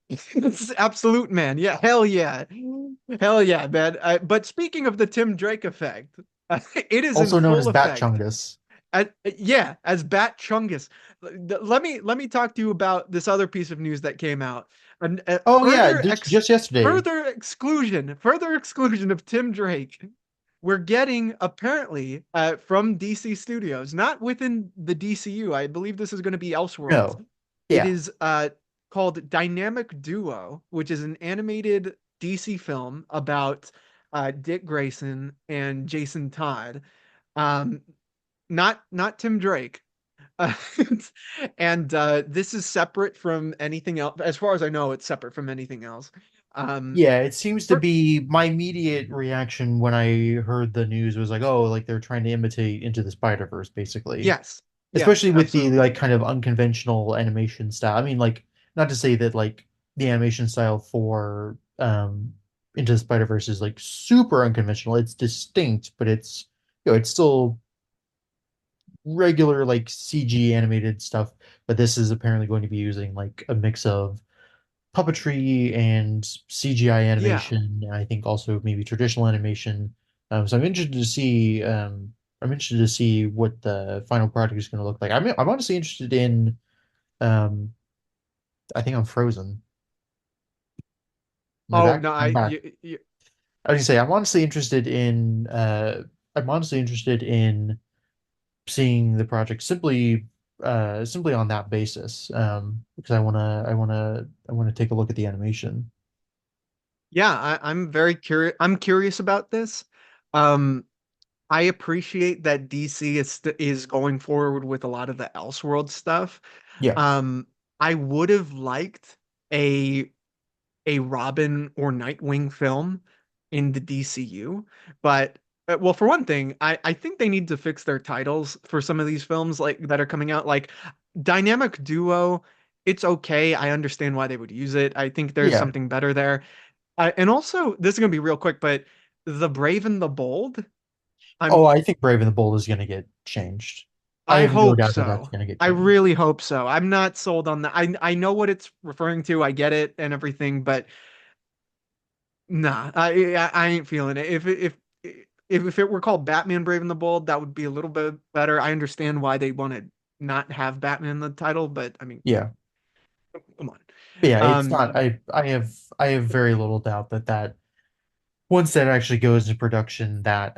Speaker 1: It's Absolute Man. Yeah, hell yeah. Hell yeah, man. But speaking of the Tim Drake effect, it is in
Speaker 2: also known as
Speaker 1: full
Speaker 2: Bat
Speaker 1: effect.
Speaker 2: Chungus.
Speaker 1: Yeah, as Bat Chungus. Let me talk to you about this other piece of news that came out.
Speaker 2: Oh yeah, just yesterday.
Speaker 1: Further exclusion of Tim Drake. We're getting apparently from DC Studios, not within the DCU. I believe this is going to be Elseworlds.
Speaker 2: No,
Speaker 1: It
Speaker 2: yeah,
Speaker 1: is called Dynamic Duo, which is an animated DC film about Dick Grayson and Jason Todd. Um, not Tim Drake. Uh, and this is separate from anything else. As far as I know, it's separate from anything else. Um,
Speaker 2: yeah. It seems to
Speaker 1: for,
Speaker 2: be my immediate reaction when I heard the news was like, oh, like they're trying to imitate Into the Spider-Verse, basically.
Speaker 1: yes, yes,
Speaker 2: Especially with the
Speaker 1: absolutely.
Speaker 2: like kind of unconventional animation style. I mean, like not to say that like the animation style for Into the Spider-Verse is like super unconventional. It's distinct, but it's it's still regular like CG animated stuff. But this is apparently going to be using like a mix of puppetry and CGI
Speaker 1: Yeah,
Speaker 2: animation, and I think also maybe traditional animation. So I'm interested to see what the final product is going to look like. I'm honestly interested in um, I think I'm frozen. Am I
Speaker 1: oh
Speaker 2: back?
Speaker 1: no,
Speaker 2: I'm back. I was gonna say I'm honestly interested in seeing the project simply on that basis. Because I wanna take a look at the animation.
Speaker 1: yeah, I'm very curious. I'm curious about this. Um, I appreciate that DC is going forward with a lot of the Elseworld stuff.
Speaker 2: Yeah.
Speaker 1: Um, I would have liked a a Robin or Nightwing film in the DCU, but well, for one thing, I think they need to fix their titles for some of these films like that are coming out. Like Dynamic Duo, it's okay. I understand why they would use it. I think there's
Speaker 2: Yeah.
Speaker 1: something better there. And also, this is gonna be real quick, but The Brave and the Bold,
Speaker 2: Oh,
Speaker 1: I'm
Speaker 2: I think Brave and the Bold is going to get changed. I
Speaker 1: I
Speaker 2: have no
Speaker 1: hope
Speaker 2: doubt that that's
Speaker 1: so.
Speaker 2: going to get
Speaker 1: I
Speaker 2: changed.
Speaker 1: really hope so. I'm not sold on that. I know what it's referring to. I get it and everything, but nah, I ain't feeling it. If it were called Batman Brave and the Bold, that would be a little bit better. I understand why they want to not have Batman in the title, but I mean,
Speaker 2: Yeah.
Speaker 1: come on.
Speaker 2: But yeah, it's
Speaker 1: Um,
Speaker 2: not. I have very little doubt that once that actually goes into production, that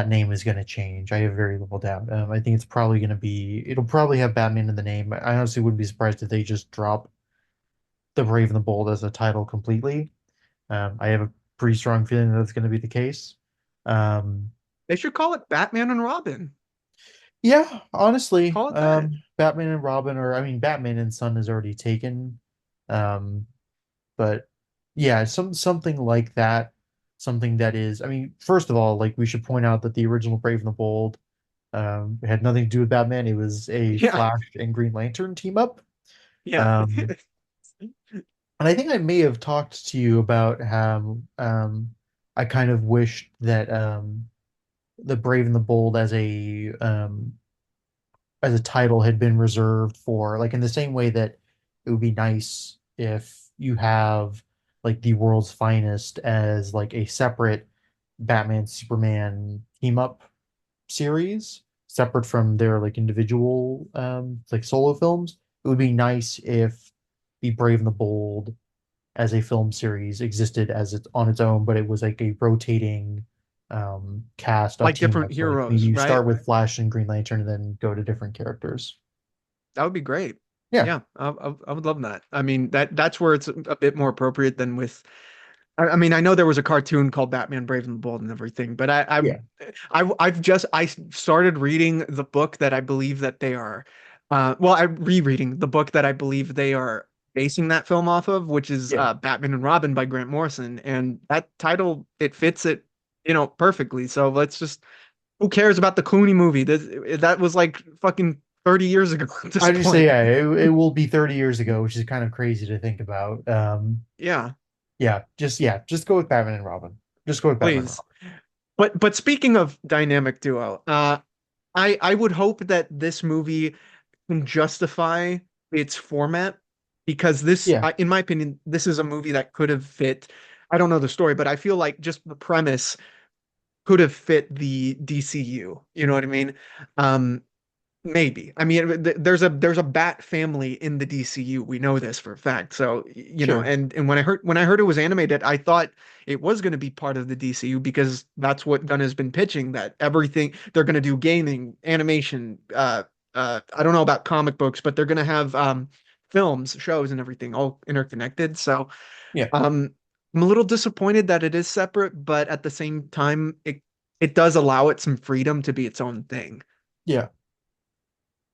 Speaker 2: name is going to change. I have very little doubt. I think it's probably going to be. It'll probably have Batman in the name. I honestly wouldn't be surprised if they just drop the Brave and the Bold as a title completely. I have a pretty strong feeling that that's going to be the case. Um,
Speaker 1: they should call it Batman and Robin.
Speaker 2: yeah, honestly,
Speaker 1: Call it that.
Speaker 2: Batman and Robin, or I mean, Batman and Son is already taken. Um, but yeah, something like that, something that is. I mean, first of all, like we should point out that the original Brave and the Bold had nothing to do with Batman. It was a
Speaker 1: Yeah,
Speaker 2: Flash and Green Lantern team up.
Speaker 1: yeah.
Speaker 2: Um, and I think I may have talked to you about how I kind of wished that the Brave and the Bold as a title had been reserved for like in the same way that it would be nice if you have like the world's finest as like a separate Batman Superman team up series separate from their like individual like solo films. It would be nice if the Brave and the Bold as a film series existed as it's on its own, but it was like a rotating cast of
Speaker 1: Like
Speaker 2: team
Speaker 1: different
Speaker 2: ups. Like maybe
Speaker 1: heroes,
Speaker 2: you
Speaker 1: right?
Speaker 2: start with Flash and Green Lantern and then go to different characters.
Speaker 1: That would be great.
Speaker 2: Yeah,
Speaker 1: Yeah, I would love that. I mean, that's where it's a bit more appropriate than with. I mean, I know there was a cartoon called Batman Brave and the Bold and everything, but
Speaker 2: yeah.
Speaker 1: I started reading the book that I believe that they are. Well, I'm rereading the book that I believe they are. basing that film off of, which is
Speaker 2: Yeah.
Speaker 1: Batman and Robin by Grant Morrison. And that title, it fits it, perfectly. So let's just, who cares about the Clooney movie? That was like fucking 30 years ago at this
Speaker 2: I just say,
Speaker 1: point.
Speaker 2: yeah, it will be 30 years ago, which is kind of crazy to think about.
Speaker 1: Yeah,
Speaker 2: Just go with Batman and Robin. Just go with Batman and
Speaker 1: please.
Speaker 2: Robin.
Speaker 1: But speaking of dynamic duo, I would hope that this movie can justify its format because this,
Speaker 2: Yeah,
Speaker 1: in my opinion, this is a movie that could have fit. I don't know the story, but I feel like just the premise could have fit the DCU. You know what I mean? Um, Maybe. I mean, there's a Bat family in the DCU. We know this for a fact. So,
Speaker 2: sure.
Speaker 1: and when I heard it was animated, I thought it was going to be part of the DCU because that's what Gunn has been pitching, that everything they're going to do gaming, animation, I don't know about comic books, but they're going to have films, shows and everything all interconnected. So,
Speaker 2: Yeah,
Speaker 1: um I'm a little disappointed that it is separate, but at the same time it does allow it some freedom to be its own thing.
Speaker 2: yeah,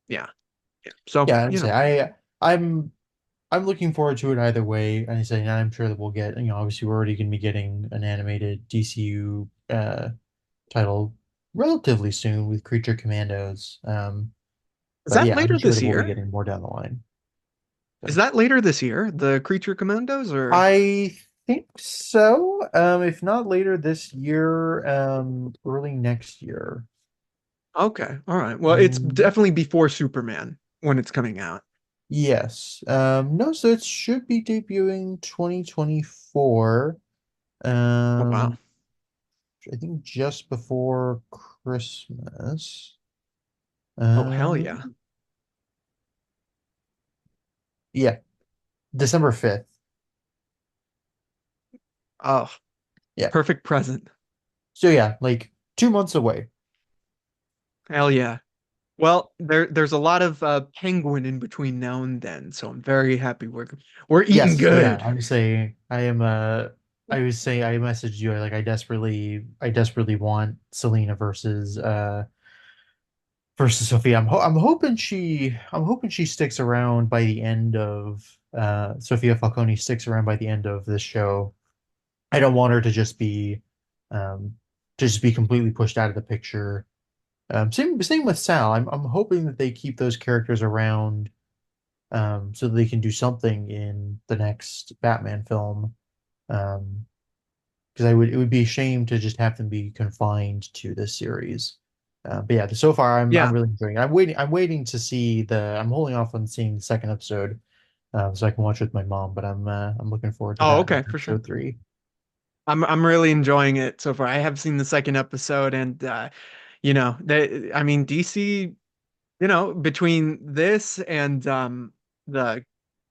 Speaker 1: Yeah. Yeah. So,
Speaker 2: yeah. I'm I'm looking forward to it either way. And I say, I'm sure that we'll get, obviously we're already going to be getting an animated DCU title relatively soon with Creature Commandos.
Speaker 1: is
Speaker 2: But
Speaker 1: that
Speaker 2: yeah, I'm
Speaker 1: later
Speaker 2: sure
Speaker 1: this
Speaker 2: that we'll be
Speaker 1: year?
Speaker 2: getting more down the line.
Speaker 1: Is
Speaker 2: So
Speaker 1: that later this year, the Creature Commandos, or
Speaker 2: I think so. If not later this year, early next year.
Speaker 1: okay, all right. Well, it's
Speaker 2: I'm
Speaker 1: definitely before Superman when it's coming out.
Speaker 2: Yes. No, so it should be debuting 2024.
Speaker 1: Oh wow.
Speaker 2: Um, I think just before Christmas.
Speaker 1: Oh hell yeah.
Speaker 2: Um, yeah, December 5th.
Speaker 1: Oh,
Speaker 2: Yeah.
Speaker 1: perfect present.
Speaker 2: So yeah, like 2 months away.
Speaker 1: Hell yeah. Well, there's a lot of Penguin in between now and then, so I'm very happy we're eating
Speaker 2: Yes, so yeah,
Speaker 1: good.
Speaker 2: I'm saying I was saying I messaged you like I desperately want Selena versus Sophia. I'm hoping she sticks around by the end of Sophia Falcone sticks around by the end of this show. I don't want her to just be completely pushed out of the picture. Same with Sal. I'm hoping that they keep those characters around so that they can do something in the next Batman film. Um, because I would it would be a shame to just have them be confined to this series. But yeah, so far I'm
Speaker 1: Yeah.
Speaker 2: really enjoying it. I'm waiting to see the I'm holding off on seeing the second episode so I can watch it with my mom. But I'm looking forward to
Speaker 1: Oh,
Speaker 2: that in
Speaker 1: okay, for sure.
Speaker 2: episode 3.
Speaker 1: I'm really enjoying it so far. I have seen the second episode and I mean DC, between this and the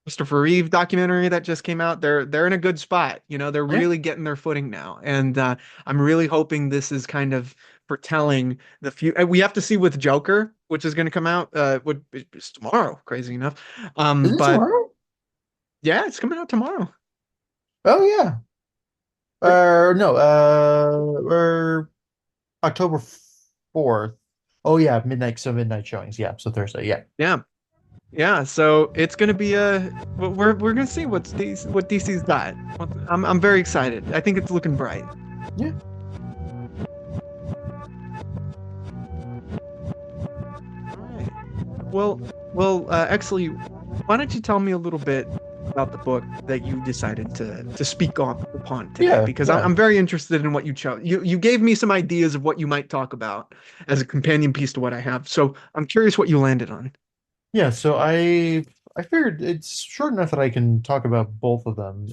Speaker 1: Christopher Reeve documentary that just came out, they're in a good spot. They're
Speaker 2: Yeah,
Speaker 1: really getting their footing now. And I'm really hoping this is kind of foretelling the future. We have to see with Joker, which is going to come out it's tomorrow, crazy enough.
Speaker 2: is it
Speaker 1: But
Speaker 2: tomorrow?
Speaker 1: yeah, it's coming out tomorrow.
Speaker 2: Oh yeah. No. October 4th. Oh yeah, midnight. So midnight showings. Yeah, so Thursday. Yeah.
Speaker 1: Yeah. Yeah, so it's gonna be we're gonna see what DC's got. I'm very excited. I think it's looking bright.
Speaker 2: Yeah.
Speaker 1: All right. Actually, why don't you tell me a little bit about the book that you decided to speak on upon today?
Speaker 2: Yeah.
Speaker 1: Because
Speaker 2: Yeah.
Speaker 1: I'm very interested in what you chose. You gave me some ideas of what you might talk about as a companion piece to what I have. So I'm curious what you landed on.
Speaker 2: Yeah, so I figured it's short enough that I can talk about both of them.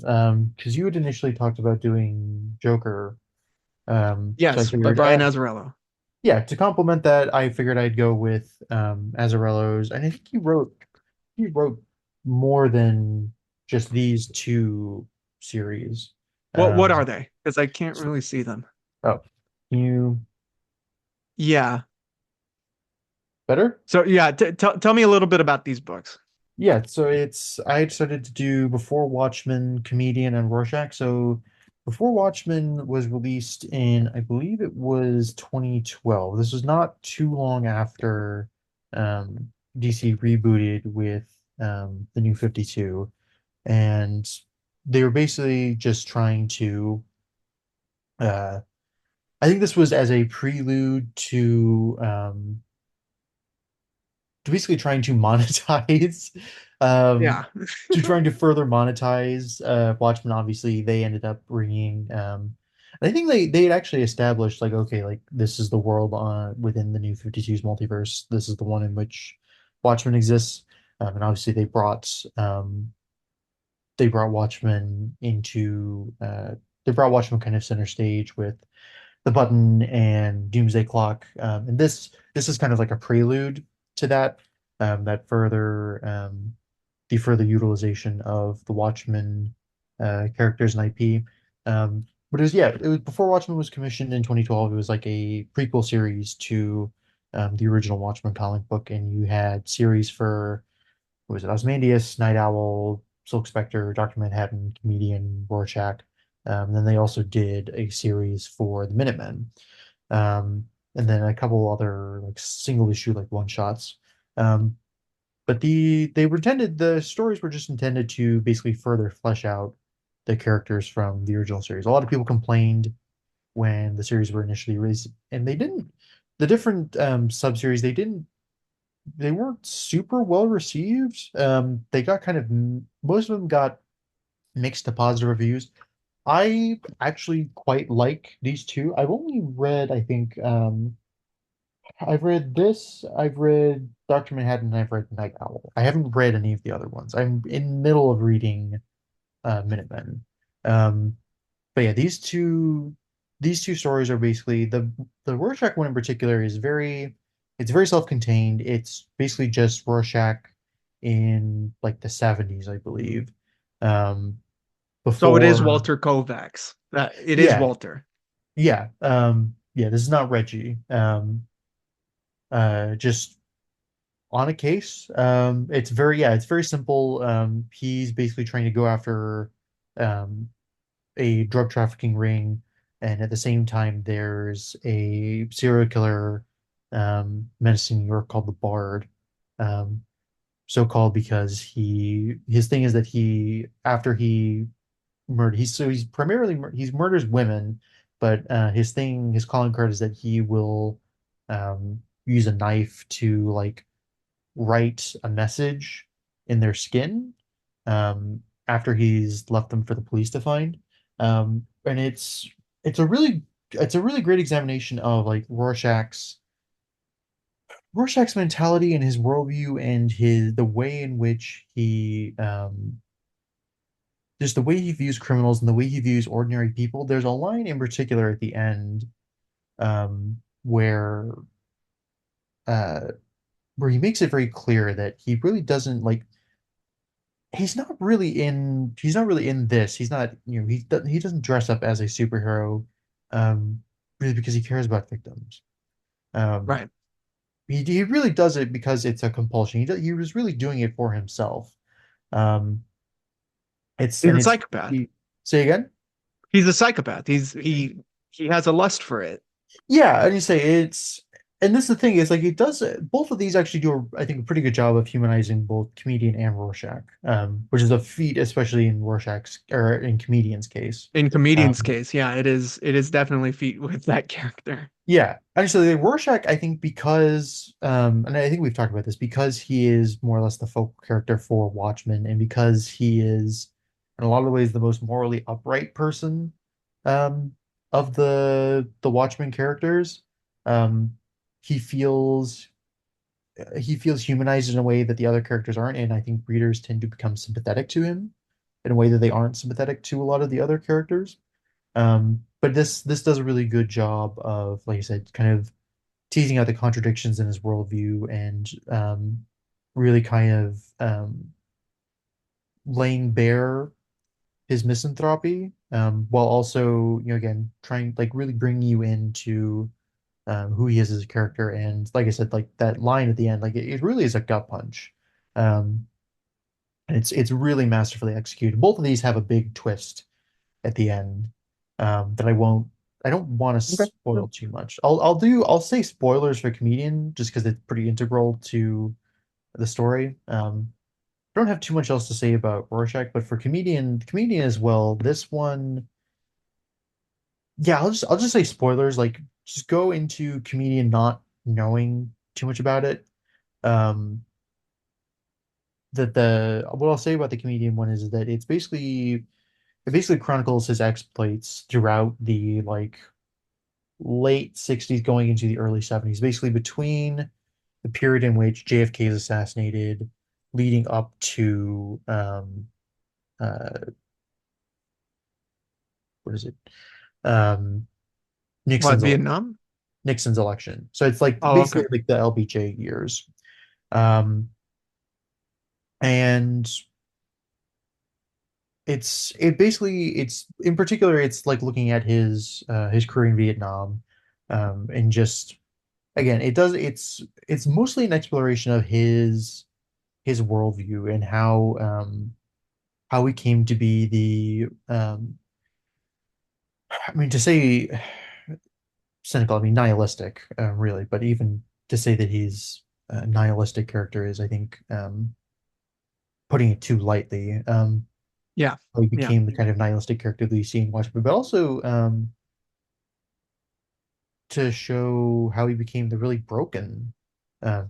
Speaker 2: Because you had initially talked about doing Joker. So I
Speaker 1: Yes, by
Speaker 2: figured,
Speaker 1: Brian Azzarello.
Speaker 2: yeah, to complement that, I figured I'd go with Azzarello's, and I think he wrote more than just these two series.
Speaker 1: What are
Speaker 2: Um,
Speaker 1: they? Because I can't
Speaker 2: so,
Speaker 1: really see them.
Speaker 2: oh, you
Speaker 1: Yeah.
Speaker 2: better?
Speaker 1: So yeah, tell me a little bit about these books.
Speaker 2: Yeah, so I decided to do Before Watchmen, Comedian, and Rorschach. So Before Watchmen was released in, I believe it was 2012. This was not too long after DC rebooted with the New 52. and they were basically just trying to. I think this was as a prelude to basically trying to monetize, um,
Speaker 1: Yeah.
Speaker 2: to trying to further monetize Watchmen. Obviously, they ended up bringing. I think they had actually established like, okay, like this is the world within the New 52's multiverse. This is the one in which Watchmen exists, and obviously they brought Watchmen into they brought Watchmen kind of center stage with the Button and Doomsday Clock. And this is kind of like a prelude to that, that further the further utilization of the Watchmen characters and IP. But it was before Watchmen was commissioned in 2012. It was like a prequel series to the original Watchmen comic book, and you had series for what was it, Ozymandias, Night Owl, Silk Spectre, Dr. Manhattan, Comedian, Rorschach. And then they also did a series for the Minutemen. And then a couple other like single issue like one shots. Um, but the stories were just intended to basically further flesh out the characters from the original series. A lot of people complained when the series were initially released, and they didn't. The different sub-series they weren't super well received. They got kind of most of them got mixed to positive reviews. I actually quite like these two. I've only read, I think, I've read this, I've read Dr. Manhattan, and I've read Night Owl. I haven't read any of the other ones. I'm in the middle of reading Minutemen. Um, but yeah, these two stories are basically the Rorschach one in particular is it's very self-contained. It's basically just Rorschach in like the 70s, I believe. Um,
Speaker 1: So it is
Speaker 2: before
Speaker 1: Walter Kovacs. It is
Speaker 2: yeah,
Speaker 1: Walter.
Speaker 2: yeah, this is not Reggie. Just on a case. It's very simple. He's basically trying to go after um a drug trafficking ring, and at the same time, there's a serial killer menacing New York called the Bard. Um, so called because his thing is that he after he murder he's primarily he's murders women, but his calling card is that he will use a knife to like write a message in their skin after he's left them for the police to find. And it's a really it's a really great examination of like Rorschach's mentality and his worldview and his the way in which he just the way he views criminals and the way he views ordinary people. There's a line in particular at the end um, uh, where he makes it very clear that he really doesn't like he's not really in this. He's not, he doesn't dress up as a superhero um really because he cares about victims. Um
Speaker 1: Right.
Speaker 2: he really does it because it's a compulsion. He was really doing it for himself. Um it's
Speaker 1: He's
Speaker 2: and
Speaker 1: a
Speaker 2: it's
Speaker 1: psychopath.
Speaker 2: he, say again?
Speaker 1: He's a psychopath. He has a lust for it.
Speaker 2: Yeah, and you say it's and this is the thing is like it does both of these actually do I think a pretty good job of humanizing both comedian and Rorschach, which is a feat especially in Rorschach's or in comedian's case.
Speaker 1: In comedian's
Speaker 2: Um,
Speaker 1: case, yeah, it is definitely feat with that character.
Speaker 2: yeah, actually, Rorschach, I think because, and I think we've talked about this, because he is more or less the focal character for Watchmen, and because he is, in a lot of ways, the most morally upright person, um, of the Watchmen characters. Um, he feels he feels humanized in a way that the other characters aren't, and I think readers tend to become sympathetic to him in a way that they aren't sympathetic to a lot of the other characters. But this does a really good job of, like I said, kind of teasing out the contradictions in his worldview and really kind of laying bare his misanthropy, while also, again, trying like really bringing you into who he is as a character. And like I said, like that line at the end, like it really is a gut punch. Um, and it's really masterfully executed. Both of these have a big twist at the end that I don't want to
Speaker 1: Okay.
Speaker 2: spoil too much. I'll say spoilers for Comedian just because it's pretty integral to the story. don't have too much else to say about Rorschach, but for comedian as well, this one, yeah, I'll just say spoilers. Like, just go into comedian not knowing too much about it. Um, that the what I'll say about the comedian one is that it basically chronicles his exploits throughout the like late 60s going into the early 70s, basically between the period in which JFK is assassinated, leading up to uh, what is it? Um,
Speaker 1: What,
Speaker 2: Nixon's
Speaker 1: Vietnam?
Speaker 2: Nixon's election. So it's like
Speaker 1: Oh,
Speaker 2: basically
Speaker 1: okay.
Speaker 2: like the LBJ years. Um, and it basically it's in particular it's like looking at his career in Vietnam, and just again it's mostly an exploration of his worldview and how he came to be I mean to say cynical, I mean nihilistic, really, but even to say that he's a nihilistic character is, I think, putting it too lightly.
Speaker 1: Yeah.
Speaker 2: How he
Speaker 1: Yeah.
Speaker 2: became the kind of nihilistic character that you see in Watchmen, but also to show how he became the really broken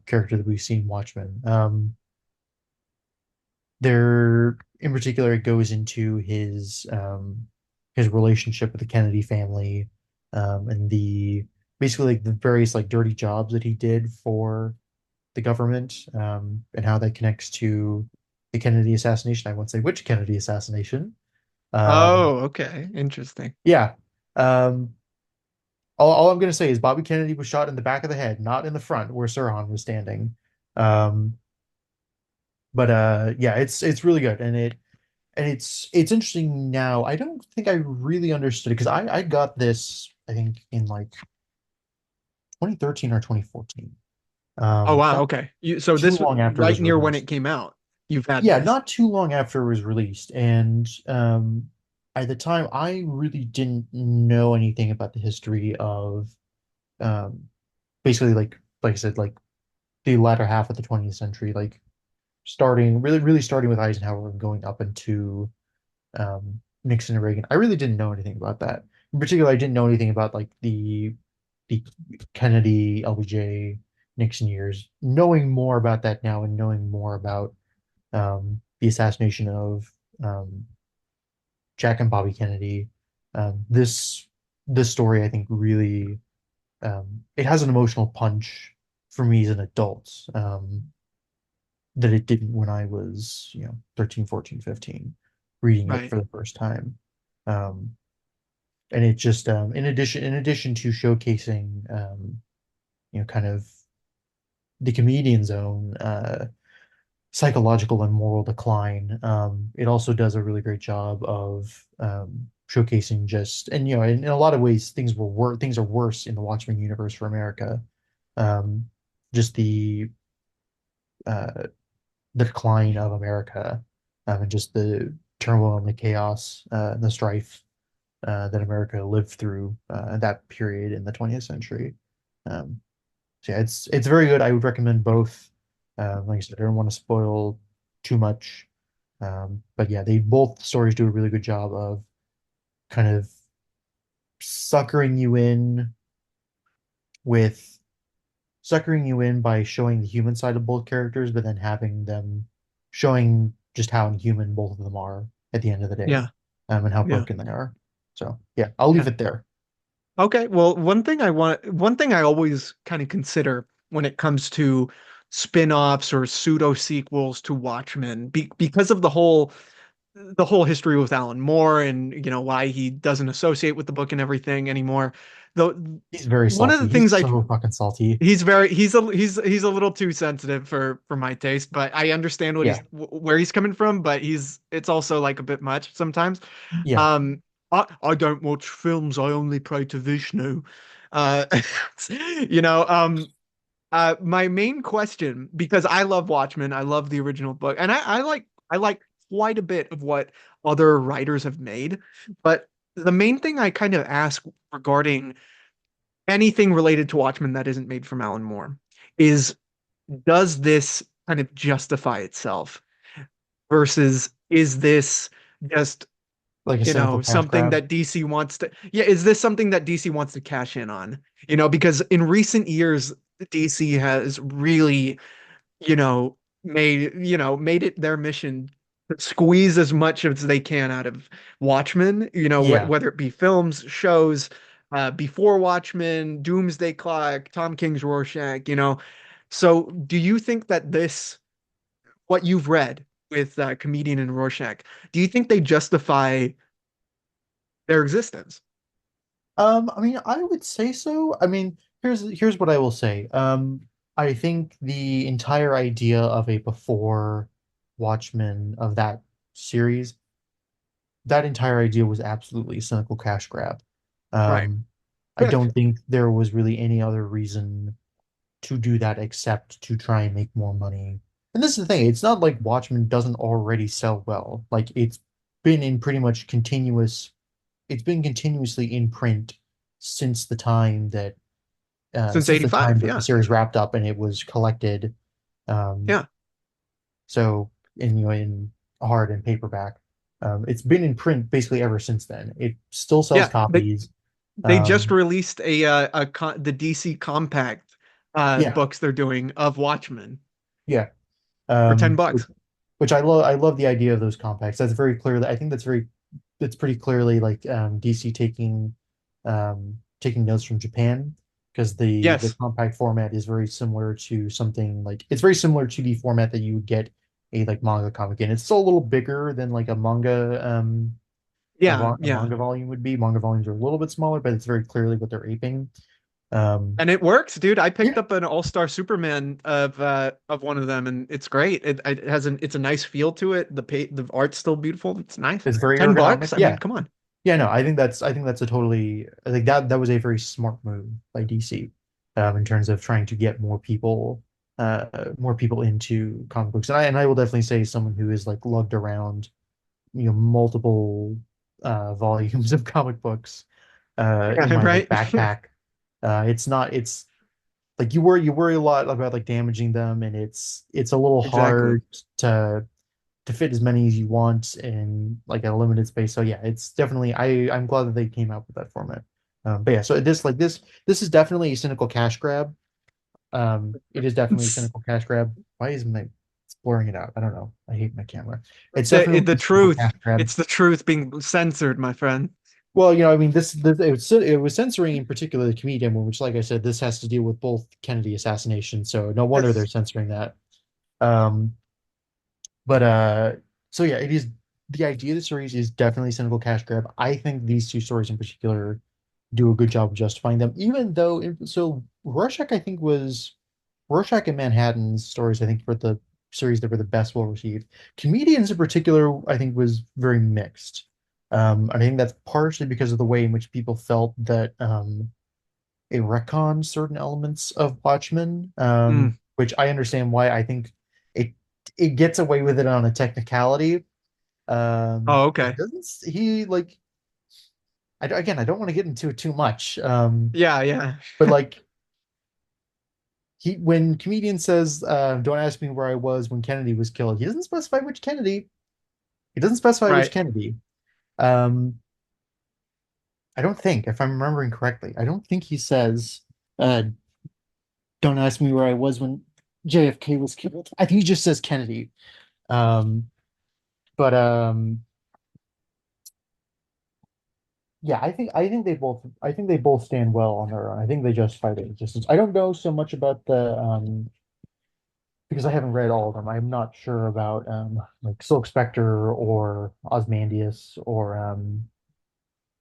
Speaker 2: character that we've seen Watchmen. There, in particular, it goes into his relationship with the Kennedy family, and the basically like the various like dirty jobs that he did for the government, and how that connects to the Kennedy assassination. I won't say which Kennedy assassination. Um,
Speaker 1: Oh, okay. Interesting.
Speaker 2: yeah. Um, all I'm going to say is Bobby Kennedy was shot in the back of the head, not in the front where Sirhan was standing. Um, but yeah, it's really good, and it's interesting now. I don't think I really understood it because I got this I think in like 2013 or 2014.
Speaker 1: Oh, wow.
Speaker 2: Not
Speaker 1: Okay. So
Speaker 2: too
Speaker 1: this
Speaker 2: long after it
Speaker 1: right
Speaker 2: was
Speaker 1: near when
Speaker 2: released.
Speaker 1: it came out, you've had
Speaker 2: Yeah,
Speaker 1: this.
Speaker 2: not too long after it was released, and at the time I really didn't know anything about the history of um, basically like I said, like the latter half of the 20th century, like starting really starting with Eisenhower and going up into Nixon and Reagan. I really didn't know anything about that. In particular, I didn't know anything about like the Kennedy, LBJ, Nixon years. Knowing more about that now and knowing more about the assassination of um, Jack and Bobby Kennedy, this story I think really it has an emotional punch for me as an adult, that it didn't when I was, 13, 14, 15, reading it
Speaker 1: Right.
Speaker 2: for the first time. Um, and it just in addition to showcasing kind of the comedian's own psychological and moral decline, it also does a really great job of showcasing just, and in a lot of ways things are worse in the Watchmen universe for America. um, just uh, the decline of America, and just the turmoil and the chaos, and the strife that America lived through that period in the 20th century. Um, so yeah, it's very good. I would recommend both. Like I said, I don't want to spoil too much, but yeah, they both stories do a really good job of kind of suckering you in with suckering you in by showing the human side of both characters, but then having them showing just how inhuman both of them are at the end of the day,
Speaker 1: Yeah.
Speaker 2: and how
Speaker 1: Yeah.
Speaker 2: broken they are. So yeah, I'll leave
Speaker 1: Yeah.
Speaker 2: it there.
Speaker 1: Okay. Well, one thing I always kind of consider when it comes to spin-offs or pseudo sequels to Watchmen, because of the whole history with Alan Moore and why he doesn't associate with the book and everything anymore. Though
Speaker 2: He's very
Speaker 1: one of the
Speaker 2: salty.
Speaker 1: things
Speaker 2: He's
Speaker 1: I
Speaker 2: so fucking salty.
Speaker 1: he's a little too sensitive for my taste, but I understand
Speaker 2: Yeah,
Speaker 1: where he's coming from, but he's it's also like a bit much sometimes.
Speaker 2: yeah.
Speaker 1: Um I don't watch films, I only pray to Vishnu. Uh you know, my main question, because I love Watchmen, I love the original book, and I like quite a bit of what other writers have made, but the main thing I kind of ask regarding anything related to Watchmen that isn't made from Alan Moore is, does this kind of justify itself? versus is this just,
Speaker 2: Like a cynical cash
Speaker 1: something
Speaker 2: grab.
Speaker 1: that DC wants to, yeah, is this something that DC wants to cash in on? Because in recent years, DC has really, made it their mission to squeeze as much as they can out of Watchmen,
Speaker 2: Yeah.
Speaker 1: whether it be films, shows, Before Watchmen, Doomsday Clock, Tom King's Rorschach. So do you think that what you've read with Comedian and Rorschach, do you think they justify their existence?
Speaker 2: I mean, I would say so. I mean, here's what I will say. I think the entire idea of a before Watchmen of that series, that entire idea was absolutely a cynical cash grab.
Speaker 1: Right.
Speaker 2: Um, I don't think there was really any other reason to do that except to try and make more money. And this is the thing, it's not like Watchmen doesn't already sell well. Like been in pretty much continuous, it's been continuously in print since the time that
Speaker 1: Since 85,
Speaker 2: the
Speaker 1: yeah.
Speaker 2: series wrapped up and it was collected. Um,
Speaker 1: Yeah.
Speaker 2: so in hard and paperback. It's been in print basically ever since then. It still sells
Speaker 1: Yeah. They
Speaker 2: copies.
Speaker 1: they just
Speaker 2: Um,
Speaker 1: released the DC Compact
Speaker 2: yeah,
Speaker 1: books they're doing of Watchmen
Speaker 2: yeah.
Speaker 1: for 10
Speaker 2: Which,
Speaker 1: bucks.
Speaker 2: I love the idea of those compacts. That's very clearly, I think that's pretty clearly like DC taking notes from Japan because the
Speaker 1: Yes.
Speaker 2: compact format is very similar to something like it's very similar to the format that you would get a like manga comic in. It's still a little bigger than like a manga
Speaker 1: Yeah,
Speaker 2: a
Speaker 1: yeah.
Speaker 2: manga volume would be. Manga volumes are a little bit smaller, but it's very clearly what they're aping. Um,
Speaker 1: And it works, dude. I picked
Speaker 2: yeah,
Speaker 1: up an All-Star Superman of one of them, and it's great. It's a nice feel to it. The art's still beautiful. It's nice.
Speaker 2: it's very
Speaker 1: 10
Speaker 2: ergonomic.
Speaker 1: bucks? I mean,
Speaker 2: Yeah,
Speaker 1: come on.
Speaker 2: yeah, no, I think that's a totally I think that was a very smart move by DC in terms of trying to get more people into comic books. And I will definitely say someone who is like lugged around, multiple volumes of comic books in
Speaker 1: Yeah,
Speaker 2: my like
Speaker 1: right?
Speaker 2: backpack. It's like you worry a lot about like damaging them and it's a little
Speaker 1: Exactly.
Speaker 2: hard to fit as many as you want in like a limited space. So yeah, it's definitely I'm glad that they came out with that format. But yeah, so this is definitely a cynical cash grab. It is definitely a
Speaker 1: It's
Speaker 2: cynical cash grab. Why isn't my it's blurring it out? I don't know. I hate my camera. It's definitely
Speaker 1: the
Speaker 2: a cynical
Speaker 1: truth.
Speaker 2: cash grab.
Speaker 1: It's the truth being censored, my friend.
Speaker 2: Well, I mean, it was censoring in particular the comedian one, which, like I said, this has to deal with both Kennedy assassination. So no wonder they're
Speaker 1: Yes.
Speaker 2: censoring that. Um, But so yeah, it is the idea of the series is definitely cynical cash grab. I think these two stories in particular do a good job of justifying them, even though so Rorschach I think was Rorschach and Manhattan's stories I think were the series that were the best well received. Comedians in particular I think was very mixed. I think that's partially because of the way in which people felt that it retconned certain elements of Watchmen,
Speaker 1: Mm.
Speaker 2: which I understand why I think it it gets away with it on a technicality.
Speaker 1: Oh,
Speaker 2: But he
Speaker 1: okay.
Speaker 2: doesn't he like again I don't want to get into it too much.
Speaker 1: Yeah, yeah.
Speaker 2: But like he when comedian says don't ask me where I was when Kennedy was killed, he doesn't specify which Kennedy. He doesn't specify which
Speaker 1: Right.
Speaker 2: Kennedy. Um, I don't think, if I'm remembering correctly, I don't think he says uh don't ask me where I was when JFK was killed. I think he just says Kennedy. Um, but yeah, I think they both stand well on their own. I think they justify their existence. I don't know so much about the because I haven't read all of them. I'm not sure about like Silk Spectre or Osmandius or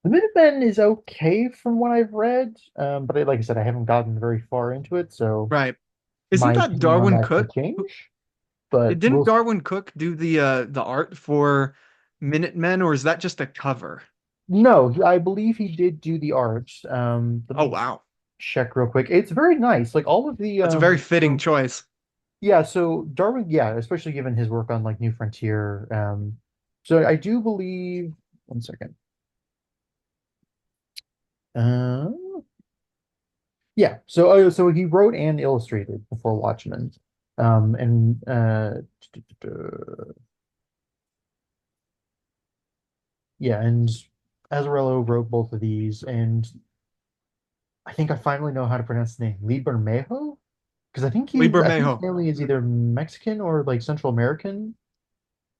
Speaker 2: the Minutemen is okay from what I've read. But like I said, I haven't gotten very far into it, so
Speaker 1: Right. Isn't
Speaker 2: my
Speaker 1: that
Speaker 2: opinion on
Speaker 1: Darwin
Speaker 2: that could
Speaker 1: Cook?
Speaker 2: change. But
Speaker 1: Didn't Darwin Cook do the art for Minutemen, or is that just a cover?
Speaker 2: no, I believe he did do the art. Let
Speaker 1: Oh,
Speaker 2: me
Speaker 1: wow.
Speaker 2: check real quick. It's very nice. Like all of the
Speaker 1: That's a very fitting choice.
Speaker 2: yeah, so Darwin, yeah, especially given his work on like New Frontier. So I do believe one second. Uh, yeah, so he wrote and illustrated before Watchmen. And yeah, and Azzarello wrote both of these, and I think I finally know how to pronounce the name. Libermejo? Because I think his
Speaker 1: Bermejo,
Speaker 2: family is either Mexican or like Central American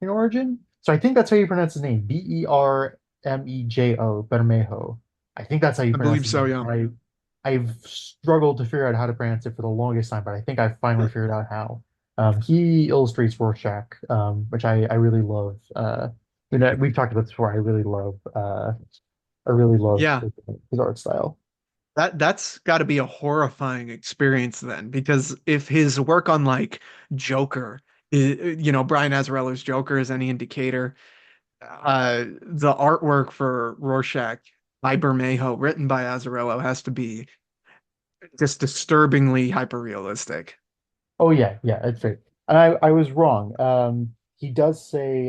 Speaker 2: in origin. So I think that's how you pronounce his name. Bermejo, Bermejo. I think that's how you
Speaker 1: I
Speaker 2: pronounce
Speaker 1: believe
Speaker 2: his
Speaker 1: so,
Speaker 2: name.
Speaker 1: yeah.
Speaker 2: I've struggled to figure out how to pronounce it for the longest time, but I think I finally figured out how. He illustrates Rorschach, which I really love. We've talked about this before. I really love
Speaker 1: Yeah.
Speaker 2: his art style.
Speaker 1: That's got to be a horrifying experience then, because if his work on like Joker, Brian Azzarello's Joker is any indicator, the artwork for Rorschach by Bermejo, written by Azzarello, has to be just disturbingly hyper realistic.
Speaker 2: Oh yeah, yeah, it's great. And I was wrong. He does say,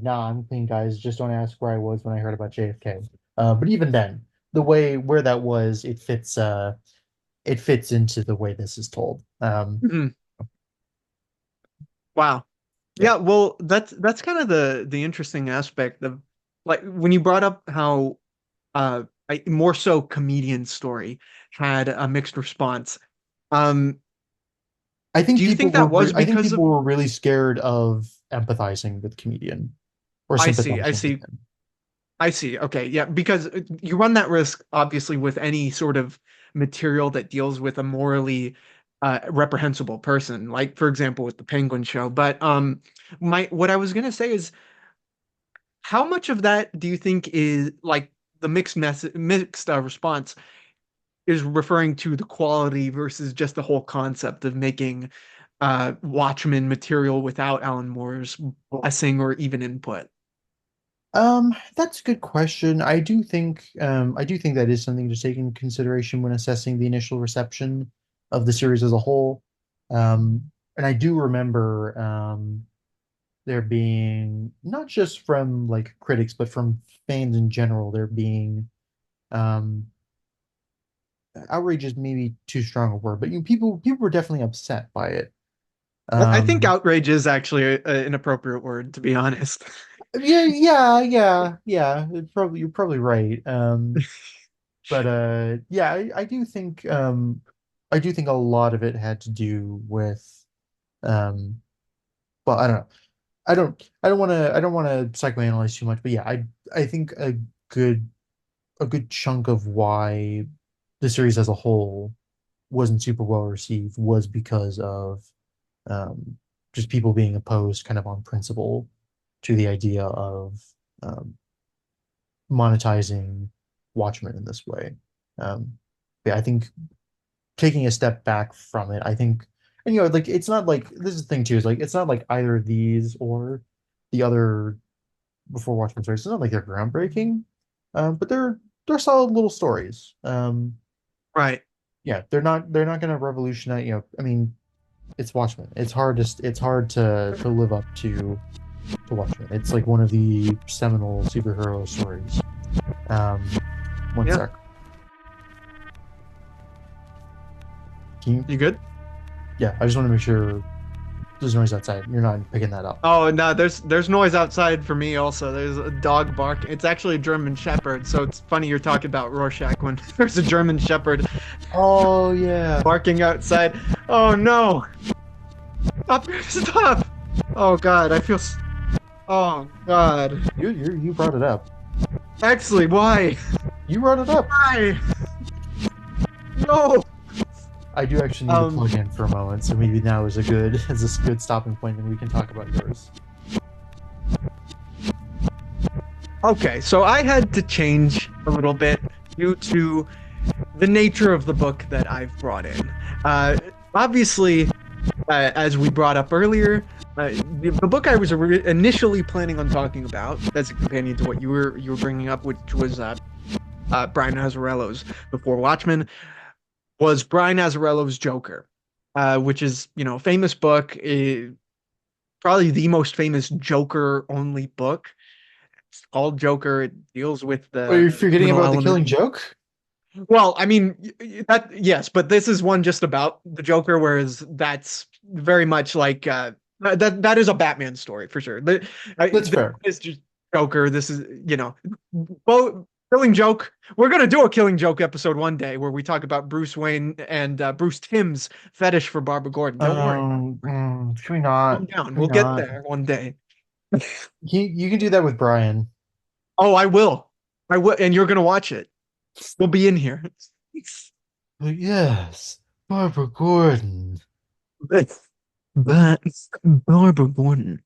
Speaker 2: "Nah, I'm clean, guys. Just don't ask where I was when I heard about JFK." But even then, the way where that was, it fits. It fits into the way this is told.
Speaker 1: Mhm. Wow.
Speaker 2: Yeah.
Speaker 1: Yeah, well, that's kind of the interesting aspect of like when you brought up how more so comedian story had a mixed response. Um, do you think that was
Speaker 2: I think
Speaker 1: because
Speaker 2: people
Speaker 1: of
Speaker 2: were really scared of empathizing with comedian or
Speaker 1: I see, I
Speaker 2: sympathizing with
Speaker 1: see,
Speaker 2: him.
Speaker 1: I see. Okay, yeah, because you run that risk obviously with any sort of material that deals with a morally reprehensible person, like for example with the Penguin Show. But my what I was gonna say is how much of that do you think is like the mixed response is referring to the quality versus just the whole concept of making Watchmen material without Alan Moore's blessing or even input?
Speaker 2: That's a good question. I do think that is something to take into consideration when assessing the initial reception of the series as a whole. And I do remember there being not just from like critics, but from fans in general, there being um outrage is maybe too strong a word, but people were definitely upset by it.
Speaker 1: I think
Speaker 2: Um,
Speaker 1: outrage is actually an appropriate word, to be honest.
Speaker 2: yeah. You're probably right. But yeah, I do think a lot of it had to do with um well, I don't know. I don't want to psychoanalyze too much, but yeah, I think a good chunk of why the series as a whole wasn't super well received was because of um just people being opposed kind of on principle to the idea of um monetizing Watchmen in this way. Yeah, I think taking a step back from it, I think, and like it's not like this is the thing too, is like it's not like either of these or the other Before Watchmen stories. It's not like they're groundbreaking, but they're solid little stories.
Speaker 1: Right.
Speaker 2: Yeah, they're not going to revolutionize. I mean, it's Watchmen. It's hard to live up to Watchmen. It's like one of the seminal superhero stories. Um, one
Speaker 1: Yeah.
Speaker 2: sec. Can you?
Speaker 1: You good?
Speaker 2: Yeah, I just want to make sure there's noise outside. You're not picking that up.
Speaker 1: Oh no, there's noise outside for me also. There's a dog bark. It's actually a German Shepherd, so it's funny you're talking about Rorschach when there's a German Shepherd
Speaker 2: Oh yeah.
Speaker 1: barking outside. Oh no! Stop! Stop! Oh God, I feel. Oh God.
Speaker 2: You brought it up.
Speaker 1: Actually, why?
Speaker 2: You brought it up.
Speaker 1: Why? No.
Speaker 2: I do actually need to
Speaker 1: Um.
Speaker 2: plug in for a moment, so maybe now is a good is a good stopping point, and we can talk about yours.
Speaker 1: Okay, so I had to change a little bit due to the nature of the book that I've brought in. Obviously, as we brought up earlier, the book I was initially planning on talking about as a companion to what you were bringing up, which was Brian Azzarello's Before Watchmen, was Brian Azzarello's Joker, which is a famous book, probably the most famous Joker only book. It's called Joker. It deals with
Speaker 2: Oh, you're
Speaker 1: the
Speaker 2: forgetting
Speaker 1: criminal
Speaker 2: about the
Speaker 1: element.
Speaker 2: Killing Joke?
Speaker 1: Well, I mean, that yes, but this is one just about the Joker, whereas that's very much like that is a Batman story for sure.
Speaker 2: That's fair.
Speaker 1: Is just. Joker. This is, Killing Joke. We're gonna do a Killing Joke episode one day where we talk about Bruce Wayne and Bruce Timm's fetish for Barbara Gordon. Don't worry.
Speaker 2: Should we not?
Speaker 1: Calm down.
Speaker 2: Should we
Speaker 1: We'll get
Speaker 2: not?
Speaker 1: there one day.
Speaker 2: You can do that with Brian.
Speaker 1: Oh, I will. I will, and you're gonna watch it. We'll be in here.
Speaker 2: But yes, Barbara Gordon.
Speaker 1: But Barbara Gordon,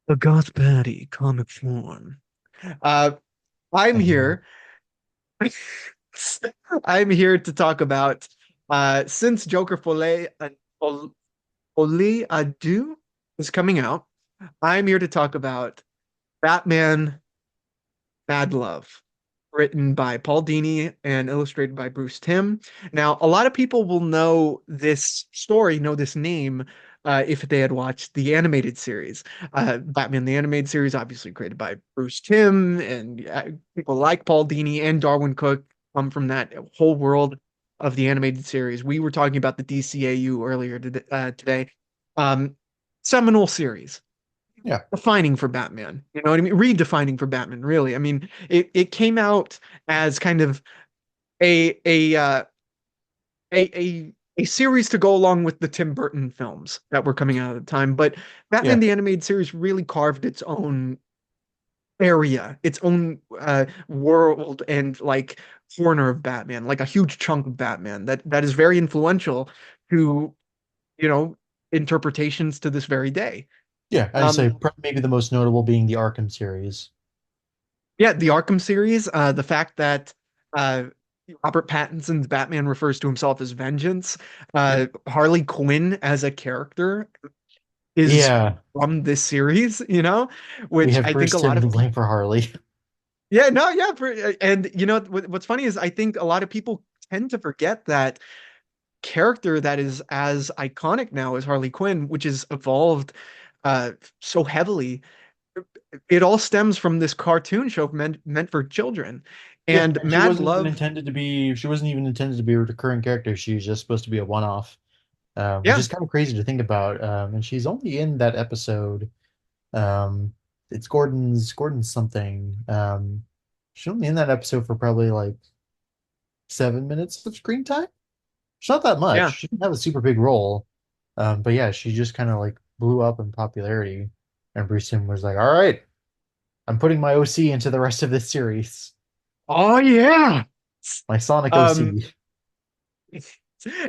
Speaker 1: the Goth Patty comic form. Uh, I'm
Speaker 2: Um,
Speaker 1: here. I'm here to talk about since Joker Folie à Deux is coming out. I'm here to talk about Batman Mad Love, written by Paul Dini and illustrated by Bruce Timm. Now, a lot of people will know this story, know this name, if they had watched the animated series. Batman, the animated series, obviously created by Bruce Timm, and people like Paul Dini and Darwin Cook come from that whole world of the animated series. We were talking about the DCAU earlier today. Um, Seminal series
Speaker 2: yeah,
Speaker 1: defining for Batman. You know what I mean? Redefining for Batman, really. I mean, it came out as kind of a a uh, a series to go along with the Tim Burton films that were coming out at the time, but Batman
Speaker 2: yeah,
Speaker 1: the Animated Series really carved its own area, its own world and like corner of Batman, like a huge chunk of Batman that is very influential to, you know, interpretations to this very day.
Speaker 2: yeah. I say
Speaker 1: Um,
Speaker 2: maybe the most notable being the Arkham series.
Speaker 1: Yeah, the Arkham series, the fact that uh, Robert Pattinson's Batman refers to himself as Vengeance,
Speaker 2: Yep.
Speaker 1: Harley Quinn as a character is
Speaker 2: Yeah,
Speaker 1: from this series,
Speaker 2: we
Speaker 1: which
Speaker 2: have
Speaker 1: I think a
Speaker 2: Bruce
Speaker 1: lot
Speaker 2: Timm
Speaker 1: of
Speaker 2: to blame for Harley.
Speaker 1: yeah, no, yeah, and what's funny is I think a lot of people tend to forget that character that is as iconic now as Harley Quinn, which has evolved uh, so heavily. It all stems from this cartoon show meant for children.
Speaker 2: Yeah,
Speaker 1: And
Speaker 2: and she
Speaker 1: Mad
Speaker 2: wasn't even
Speaker 1: Love,
Speaker 2: intended to be. She wasn't even intended to be a recurring character. She was just supposed to be a one-off, which
Speaker 1: yeah,
Speaker 2: is kind of crazy to think about. And she's only in that episode. Um, it's Gordon's something. She's only in that episode for probably like 7 minutes of screen time. It's not that much.
Speaker 1: yeah.
Speaker 2: She didn't have a super big role. But yeah, she just kind of like blew up in popularity. And Bruce Timm was like, "All right, I'm putting my OC into the rest of this series.
Speaker 1: Oh yeah.
Speaker 2: My Sonic
Speaker 1: Um,
Speaker 2: OC."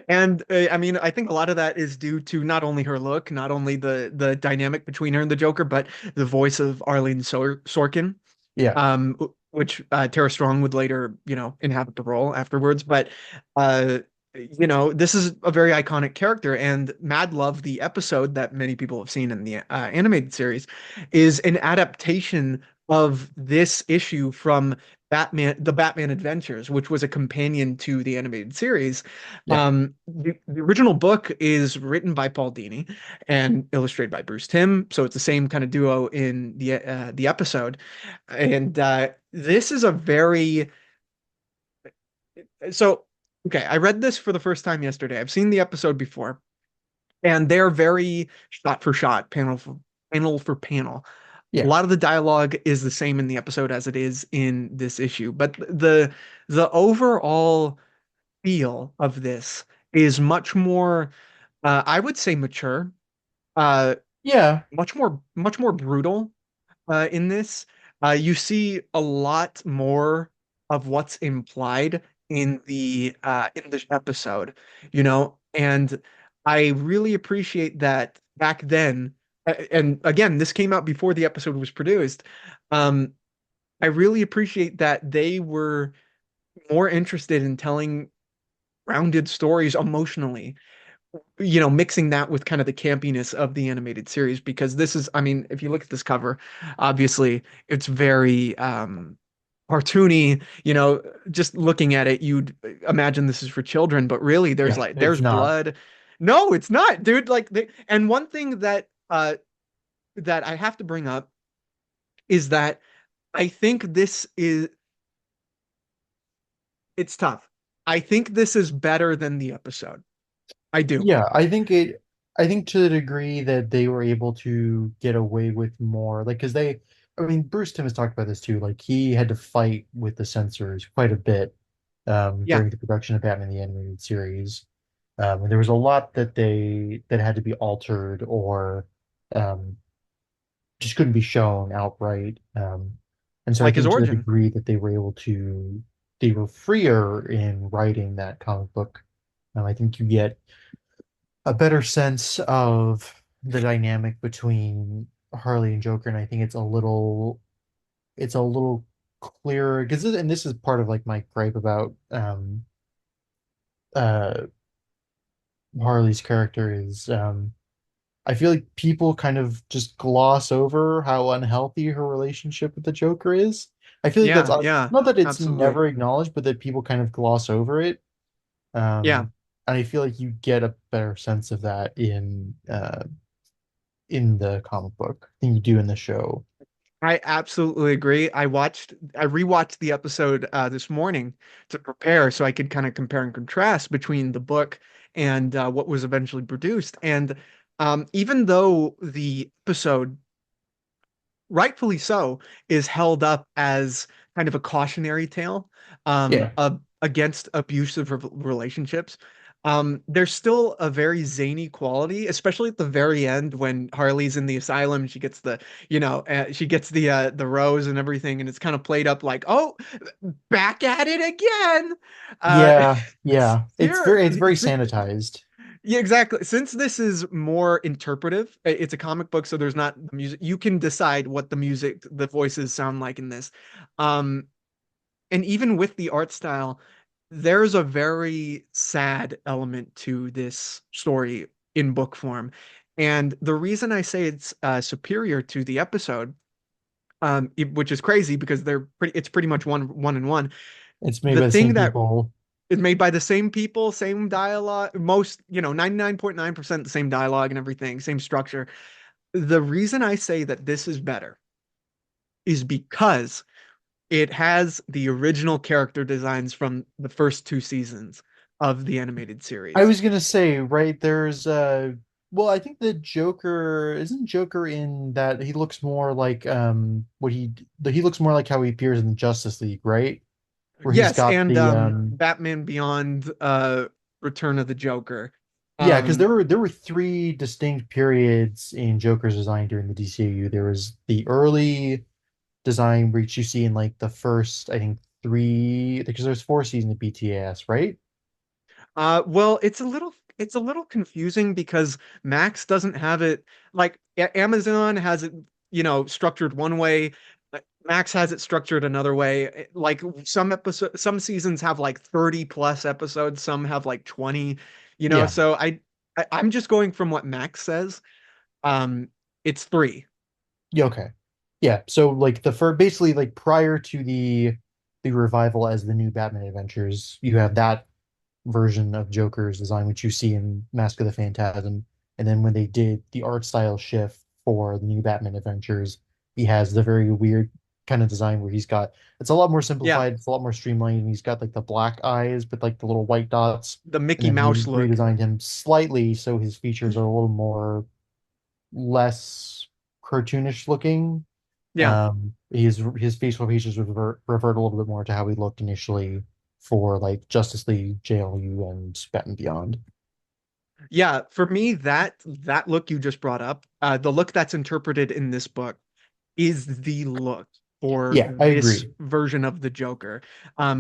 Speaker 1: and I mean, I think a lot of that is due to not only her look, not only the dynamic between her and the Joker, but the voice of Arlene Sorkin,
Speaker 2: Yeah,
Speaker 1: which Tara Strong would later, inhabit the role afterwards. But uh, this is a very iconic character, and Mad Love, the episode that many people have seen in the animated series, is an adaptation of this issue from the Batman Adventures, which was a companion to the animated series.
Speaker 2: yeah,
Speaker 1: The original book is written by Paul Dini and illustrated by Bruce Timm, so it's the same kind of duo in the episode. And this is a very so okay. I read this for the first time yesterday. I've seen the episode before, and they're very shot for shot, panel for panel. A
Speaker 2: yeah,
Speaker 1: lot of the dialogue is the same in the episode as it is in this issue, but the overall feel of this is much more, I would say, mature, uh,
Speaker 2: yeah,
Speaker 1: much more brutal in this. You see a lot more of what's implied in the episode, and I really appreciate that back then. And again, this came out before the episode was produced. Um, I really appreciate that they were more interested in telling rounded stories emotionally, mixing that with kind of the campiness of the animated series, because this is, I mean, if you look at this cover, obviously it's very cartoony, just looking at it, you'd imagine this is for children, but really
Speaker 2: yeah.
Speaker 1: there's
Speaker 2: It's not.
Speaker 1: blood. No, it's not, dude. And one thing that I have to bring up is that I think it's tough. I think this is better than the episode. I do.
Speaker 2: Yeah, I think to the degree that they were able to get away with more, like, because they I mean, Bruce Timm has talked about this too. Like he had to fight with the censors quite a bit
Speaker 1: Yeah,
Speaker 2: during the production of Batman the Animated Series. And there was a lot that had to be altered or um, just couldn't be shown outright. And so I
Speaker 1: like his
Speaker 2: think to the
Speaker 1: origin.
Speaker 2: degree that they were freer in writing that comic book. I think you get a better sense of the dynamic between Harley and Joker, and I think it's a little clearer because and this is part of like my gripe about uh Harley's character is I feel like people kind of just gloss over how unhealthy her relationship with the Joker is. I feel like
Speaker 1: Yeah, yeah,
Speaker 2: not that it's
Speaker 1: absolutely.
Speaker 2: never acknowledged, but that people kind of gloss over it.
Speaker 1: Yeah,
Speaker 2: And I feel like you get a better sense of that in the comic book than you do in the show.
Speaker 1: I absolutely agree. I rewatched the episode this morning to prepare so I could kind of compare and contrast between the book and what was eventually produced. And even though the episode rightfully so, is held up as kind of a cautionary tale
Speaker 2: Yeah.
Speaker 1: against abusive relationships. There's still a very zany quality, especially at the very end when Harley's in the asylum. She gets she gets the rose and everything, and it's kind of played up like, oh, back at it again. Uh,
Speaker 2: Yeah, yeah.
Speaker 1: here,
Speaker 2: It's very sanitized.
Speaker 1: yeah, exactly. Since this is more interpretive, it's a comic book, so there's not the music. You can decide what the voices sound like in this. Um, and even with the art style, there's a very sad element to this story in book form. And the reason I say it's superior to the episode, which is crazy because it's pretty much one and one.
Speaker 2: It's made
Speaker 1: The
Speaker 2: by the
Speaker 1: thing
Speaker 2: same
Speaker 1: that
Speaker 2: people.
Speaker 1: is made by the same people, same dialogue, 99.9% the same dialogue and everything, same structure. The reason I say that this is better is because it has the original character designs from the first two seasons of the animated
Speaker 2: I
Speaker 1: series.
Speaker 2: was gonna say, right, there's well, I think the Joker isn't Joker in that he looks more like he looks more like how he appears in the Justice League, right? Where he's
Speaker 1: Yes,
Speaker 2: got
Speaker 1: and
Speaker 2: the
Speaker 1: Batman Beyond Return of the Joker.
Speaker 2: yeah, because
Speaker 1: Um
Speaker 2: there were three distinct periods in Joker's design during the DCAU. There was the early design which you see in like the first, I think three, because there's four seasons of BTS, right?
Speaker 1: Well, it's a little confusing because Max doesn't have it like Amazon has it, structured one way. Max has it structured another way. Like some seasons have like 30 plus episodes, some have like 20,
Speaker 2: Yeah.
Speaker 1: so I'm just going from what Max says. Um, it's three.
Speaker 2: Yeah, okay. Yeah, so like the first, basically like prior to the revival as the new Batman Adventures, you have that version of Joker's design, which you see in Mask of the Phantasm. And then when they did the art style shift for the new Batman Adventures, he has the very weird kind of design where it's a lot more
Speaker 1: Yeah,
Speaker 2: simplified, it's a lot more streamlined, and he's got like the black eyes, but like the little white dots.
Speaker 1: the
Speaker 2: And
Speaker 1: Mickey
Speaker 2: then they
Speaker 1: Mouse look.
Speaker 2: redesigned him slightly so his features are a little more less cartoonish looking.
Speaker 1: Yeah.
Speaker 2: His facial features revert a little bit more to how he looked initially for like Justice League, JLU, and Batman Beyond.
Speaker 1: Yeah, for me, that look you just brought up, the look that's interpreted in this book is the look for
Speaker 2: Yeah, I
Speaker 1: this
Speaker 2: agree.
Speaker 1: version of the Joker.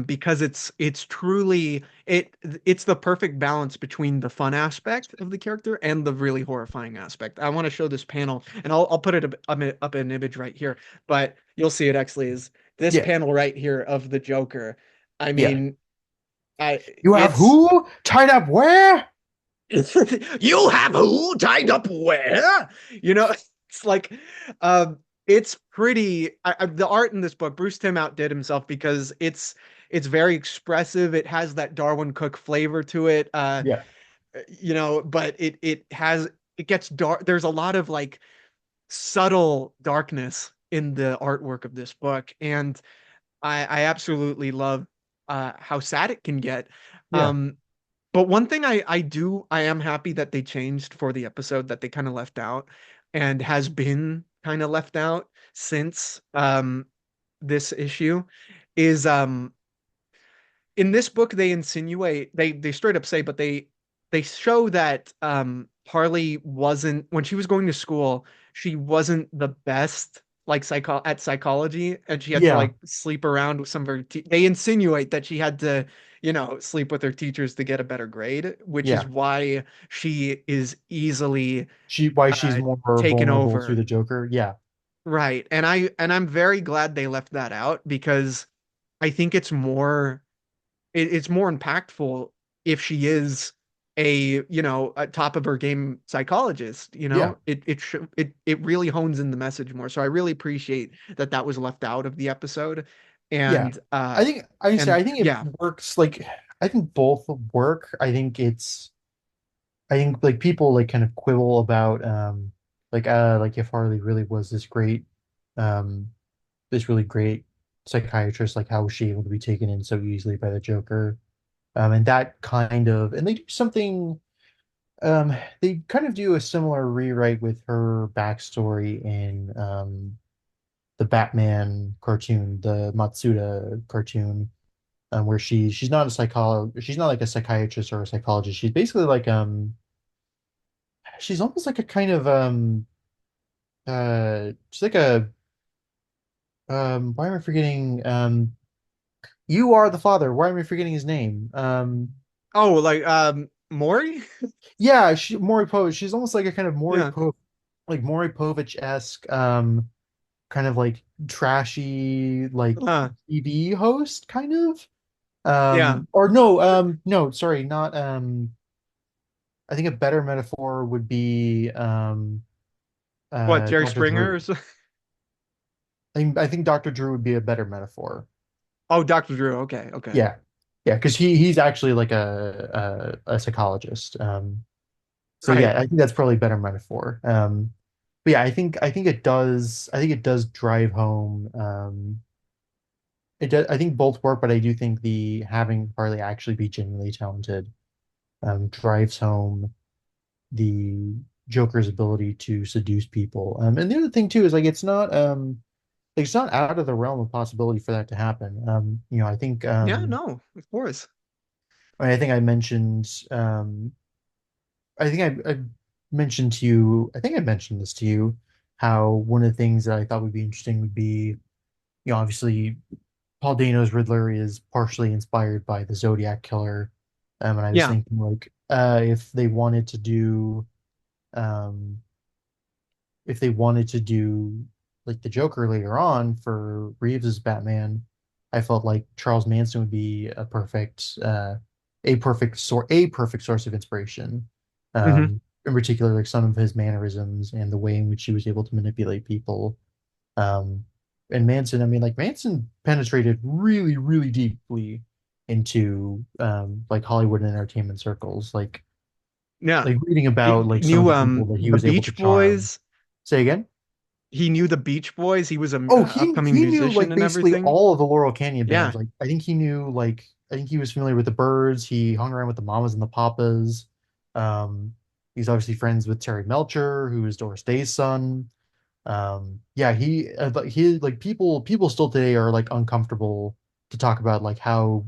Speaker 1: Because it's truly it's the perfect balance between the fun aspect of the character and the really horrifying aspect. I want to show this panel, and I'll put it up an image right here, but you'll see it actually is this
Speaker 2: Yeah,
Speaker 1: panel right here of the Joker. I
Speaker 2: yeah.
Speaker 1: mean, I
Speaker 2: You have
Speaker 1: it's
Speaker 2: who tied up where?
Speaker 1: you have who tied up where? It's like, it's pretty. The art in this book, Bruce Timm outdid himself because it's very expressive. It has that Darwin Cook flavor to it.
Speaker 2: Yeah,
Speaker 1: But it gets dark. There's a lot of like subtle darkness in the artwork of this book, and I absolutely love how sad it can get.
Speaker 2: yeah,
Speaker 1: Um, but one thing I am happy that they changed for the episode that they kind of left out and has been kind of left out since this issue is in this book they insinuate they straight up say, but they show that Harley wasn't, when she was going to school, she wasn't the best like psychology, and she had to
Speaker 2: Yeah,
Speaker 1: like sleep around with some of her they insinuate that she had to, sleep with her teachers to get a better grade, which is
Speaker 2: yeah.
Speaker 1: why she is easily
Speaker 2: Why she's more
Speaker 1: taken
Speaker 2: vulnerable to
Speaker 1: over.
Speaker 2: the Joker. Yeah,
Speaker 1: Right. And I'm very glad they left that out because I think it's more impactful if she is a top of her game psychologist.
Speaker 2: yeah,
Speaker 1: It really hones in the message more. So I really appreciate that that was left out of the episode.
Speaker 2: yeah.
Speaker 1: And
Speaker 2: I think it
Speaker 1: yeah,
Speaker 2: works. Like, I think both work. I think like people like kind of quibble about like if Harley really was um this really great psychiatrist, like how was she able to be taken in so easily by the Joker? And that kind of, and they do something, they kind of do a similar rewrite with her backstory in the Batman cartoon, the Matsuda cartoon, where she's not like a psychiatrist or a psychologist. She's basically like she's almost like a kind of she's like a why am I forgetting you are the father. Why am I forgetting his name?
Speaker 1: oh, like Maury.
Speaker 2: Yeah, Maury Povich. She's almost like a kind of
Speaker 1: Yeah.
Speaker 2: Maury Povich-esque, kind of like trashy, like
Speaker 1: uh
Speaker 2: TV host, kind of.
Speaker 1: yeah.
Speaker 2: Or no, no, sorry, not I think a better metaphor would be
Speaker 1: What, Jerry
Speaker 2: Dr.
Speaker 1: Springer or
Speaker 2: Drew.
Speaker 1: so?
Speaker 2: I think Dr. Drew would be a better metaphor.
Speaker 1: Oh, Dr. Drew. Okay, okay.
Speaker 2: Yeah. Yeah, because he's actually like a psychologist. So
Speaker 1: Right.
Speaker 2: yeah, I think that's probably a better metaphor. But yeah, I think it does drive home. It does, I think both work, but I do think the having Harley actually be genuinely talented drives home the Joker's ability to seduce people. And the other thing too is like it's not out of the realm of possibility for that to happen. I think
Speaker 1: Yeah, no, of course.
Speaker 2: I think I mentioned I mentioned to you, I think I mentioned this to you, how one of the things that I thought would be interesting would be, obviously Paul Dano's Riddler is partially inspired by the Zodiac Killer. And I was
Speaker 1: Yeah.
Speaker 2: thinking like um if they wanted to do like the Joker later on for Reeves's Batman, I felt like Charles Manson would be a perfect source of inspiration.
Speaker 1: Hmm.
Speaker 2: In particular, like some of his mannerisms and the way in which he was able to manipulate people. Um, and Manson, I mean, like Manson penetrated really, really deeply into like Hollywood and entertainment circles.
Speaker 1: Yeah.
Speaker 2: Like reading about
Speaker 1: He
Speaker 2: like some of
Speaker 1: knew
Speaker 2: the people that he
Speaker 1: the
Speaker 2: was able to
Speaker 1: Beach
Speaker 2: charm.
Speaker 1: Boys.
Speaker 2: Say again?
Speaker 1: He knew the Beach Boys. He was a
Speaker 2: Oh,
Speaker 1: upcoming
Speaker 2: he knew
Speaker 1: musician
Speaker 2: like
Speaker 1: and
Speaker 2: basically
Speaker 1: everything.
Speaker 2: all of the Laurel Canyon bands.
Speaker 1: Yeah.
Speaker 2: Like I think he was familiar with the Byrds. He hung around with the Mamas and the Papas. He's obviously friends with Terry Melcher, who is Doris Day's son. Yeah, he like people still today are like uncomfortable to talk about like how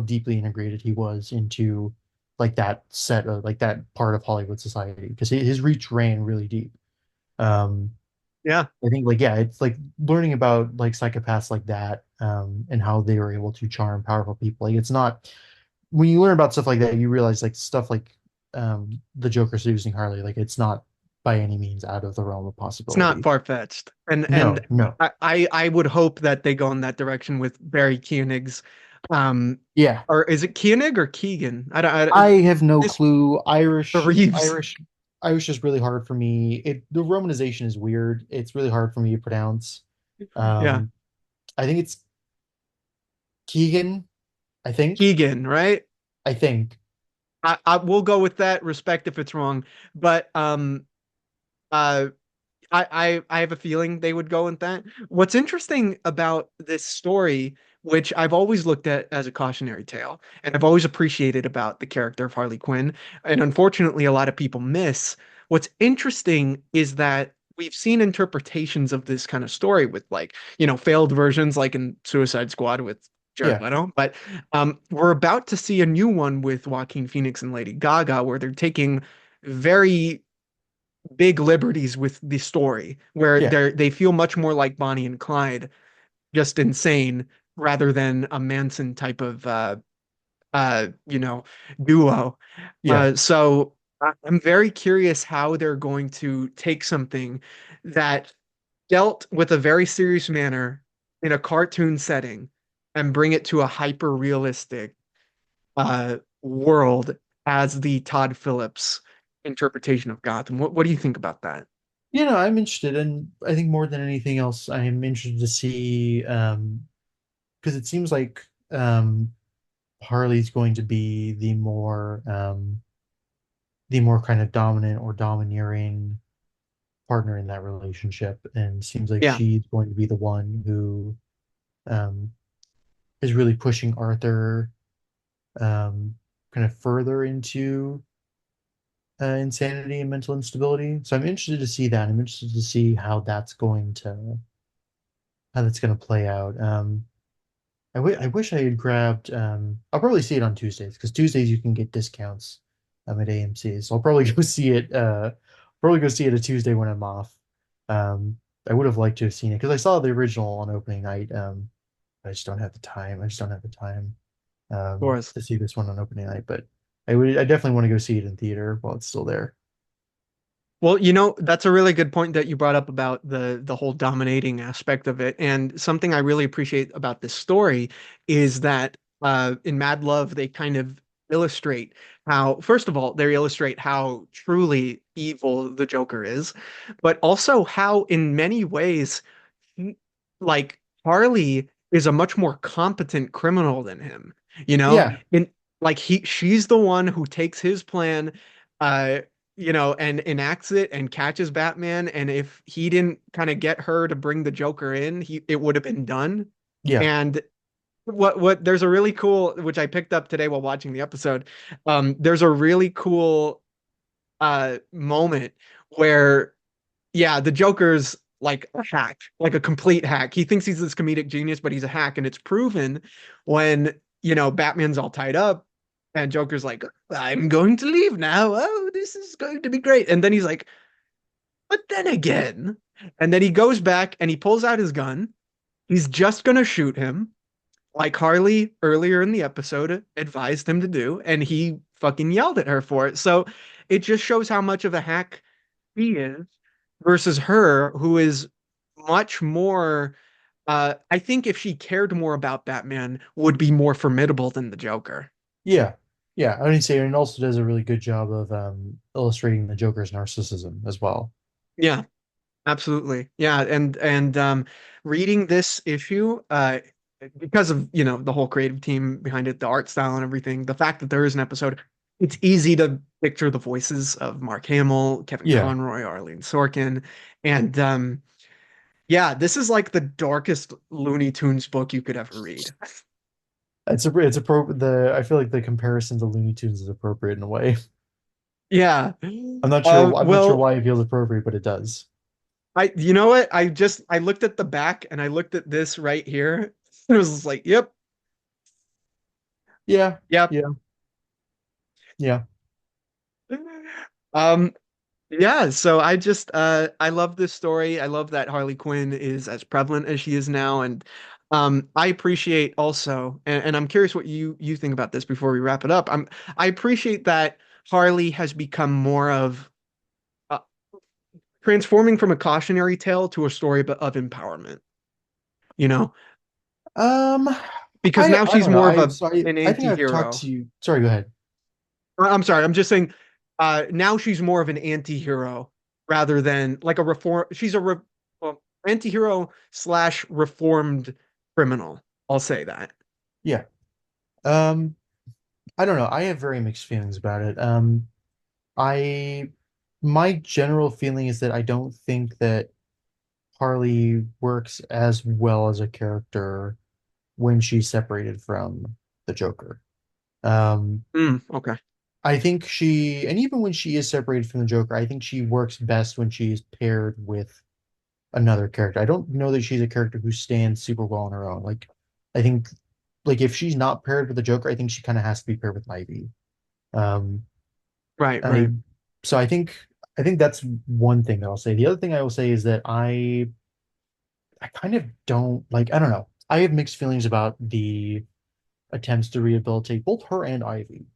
Speaker 2: deeply integrated he was into like that set of like that part of Hollywood society because his reach ran really deep. Um,
Speaker 1: Yeah.
Speaker 2: I think like yeah, it's like learning about like psychopaths like that, and how they were able to charm powerful people. Like it's not when you learn about stuff like that, you realize like stuff like the Joker seducing Harley, like it's not by any means out of the realm of
Speaker 1: It's not
Speaker 2: possibility.
Speaker 1: far-fetched. And
Speaker 2: No, no.
Speaker 1: I would hope that they go in that direction with Barry Koenig's um
Speaker 2: Yeah.
Speaker 1: or is it Koenig or Keegan?
Speaker 2: I have no
Speaker 1: This
Speaker 2: clue.
Speaker 1: Reeves.
Speaker 2: Irish is really hard for me. The romanization is weird. It's really hard for me to pronounce.
Speaker 1: Yeah.
Speaker 2: Um, I think it's Keegan, I think.
Speaker 1: Keegan, right?
Speaker 2: I think.
Speaker 1: I will go with that, respect if it's wrong. But uh I have a feeling they would go with that. What's interesting about this story, which I've always looked at as a cautionary tale, and I've always appreciated about the character of Harley Quinn, and unfortunately a lot of people miss. What's interesting is that we've seen interpretations of this kind of story with like, failed versions like in Suicide Squad with Jared
Speaker 2: Yeah,
Speaker 1: Leto, but we're about to see a new one with Joaquin Phoenix and Lady Gaga where they're taking very big liberties with the story, where
Speaker 2: yeah,
Speaker 1: they feel much more like Bonnie and Clyde, just insane, rather than a Manson type of uh, you know, duo.
Speaker 2: yeah.
Speaker 1: So I'm very curious how they're going to take something that dealt with a very serious manner in a cartoon setting and bring it to a hyper realistic world as the Todd Phillips interpretation of Gotham. What do you think about that?
Speaker 2: I'm interested, and I think more than anything else, I'm interested to see because it seems like Harley's going to be the more kind of dominant or domineering partner in that relationship, and seems like
Speaker 1: Yeah.
Speaker 2: she's going to be the one who um is really pushing Arthur kind of further into insanity and mental instability. So I'm interested to see that. I'm interested to see how that's going to play out. I wish I had grabbed. I'll probably see it on Tuesdays because Tuesdays you can get discounts at AMC. So I'll probably go see it. Probably go see it a Tuesday when I'm off. I would have liked to have seen it because I saw the original on opening night. I just don't have the time. I just don't have the time
Speaker 1: Of course.
Speaker 2: to see this one on opening night. But I would. I definitely want to go see it in theater while it's still there.
Speaker 1: Well, that's a really good point that you brought up about the whole dominating aspect of it. And something I really appreciate about this story is that in Mad Love they kind of illustrate how, first of all, they illustrate how truly evil the Joker is, but also how in many ways he- like Harley is a much more competent criminal than him. You know,
Speaker 2: Yeah,
Speaker 1: in like she's the one who takes his plan uh and enacts it and catches Batman. And if he didn't kind of get her to bring the Joker in, it would have been done.
Speaker 2: yeah,
Speaker 1: And there's a really cool, which I picked up today while watching the episode. There's a really cool moment where yeah, the Joker's like a hack, like a complete hack. He thinks he's this comedic genius, but he's a hack, and it's proven when, Batman's all tied up and Joker's like, I'm going to leave now. Oh, this is going to be great. And then he's like, but then again, and then he goes back and he pulls out his gun. He's just gonna shoot him, like Harley earlier in the episode advised him to do, and he fucking yelled at her for it. So it just shows how much of a hack he is versus her, who is much more. I think if she cared more about Batman, would be more formidable than the Joker.
Speaker 2: yeah, yeah. I would say, and it also does a really good job of illustrating the Joker's narcissism as well.
Speaker 1: Yeah, absolutely. Yeah, and reading this issue, because of the whole creative team behind it, the art style and everything, the fact that there is an episode, it's easy to picture the voices of Mark Hamill, Kevin
Speaker 2: Yeah,
Speaker 1: Conroy, Arlene Sorkin, and yeah, this is like the darkest Looney Tunes book you could ever read.
Speaker 2: it's appropriate. The I feel like the comparison to Looney Tunes is appropriate in a way.
Speaker 1: Yeah.
Speaker 2: I'm not sure
Speaker 1: Well,
Speaker 2: why it feels appropriate, but it does.
Speaker 1: you know what? I looked at the back and I looked at this right here. It was just like, yep,
Speaker 2: Yeah,
Speaker 1: yep.
Speaker 2: yeah, yeah.
Speaker 1: Um, yeah, so I love this story. I love that Harley Quinn is as prevalent as she is now. And I appreciate also, and I'm curious what you think about this before we wrap it up. I appreciate that Harley has become more of uh, transforming from a cautionary tale to a story of empowerment, you know,
Speaker 2: Um,
Speaker 1: because now
Speaker 2: I
Speaker 1: she's
Speaker 2: don't know.
Speaker 1: more of an
Speaker 2: I think I've talked
Speaker 1: anti-hero.
Speaker 2: to you. Sorry, go ahead.
Speaker 1: I'm sorry, I'm just saying now she's more of an anti-hero rather than like a reform. She's a well, anti-hero slash reformed criminal. I'll say that.
Speaker 2: Yeah. Um, I don't know. I have very mixed feelings about it. I my general feeling is that I don't think that Harley works as well as a character when she's separated from the Joker. Um,
Speaker 1: Okay.
Speaker 2: I think she, and even when she is separated from the Joker, I think she works best when she is paired with another character. I don't know that she's a character who stands super well on her own. Like, I think, like if she's not paired with the Joker, I think she kind of has to be paired with Ivy. Um,
Speaker 1: Right,
Speaker 2: I
Speaker 1: right.
Speaker 2: so I think that's one thing that I'll say. The other thing I will say is that I kind of don't like. I don't know. I have mixed feelings about the attempts to rehabilitate both her and Ivy.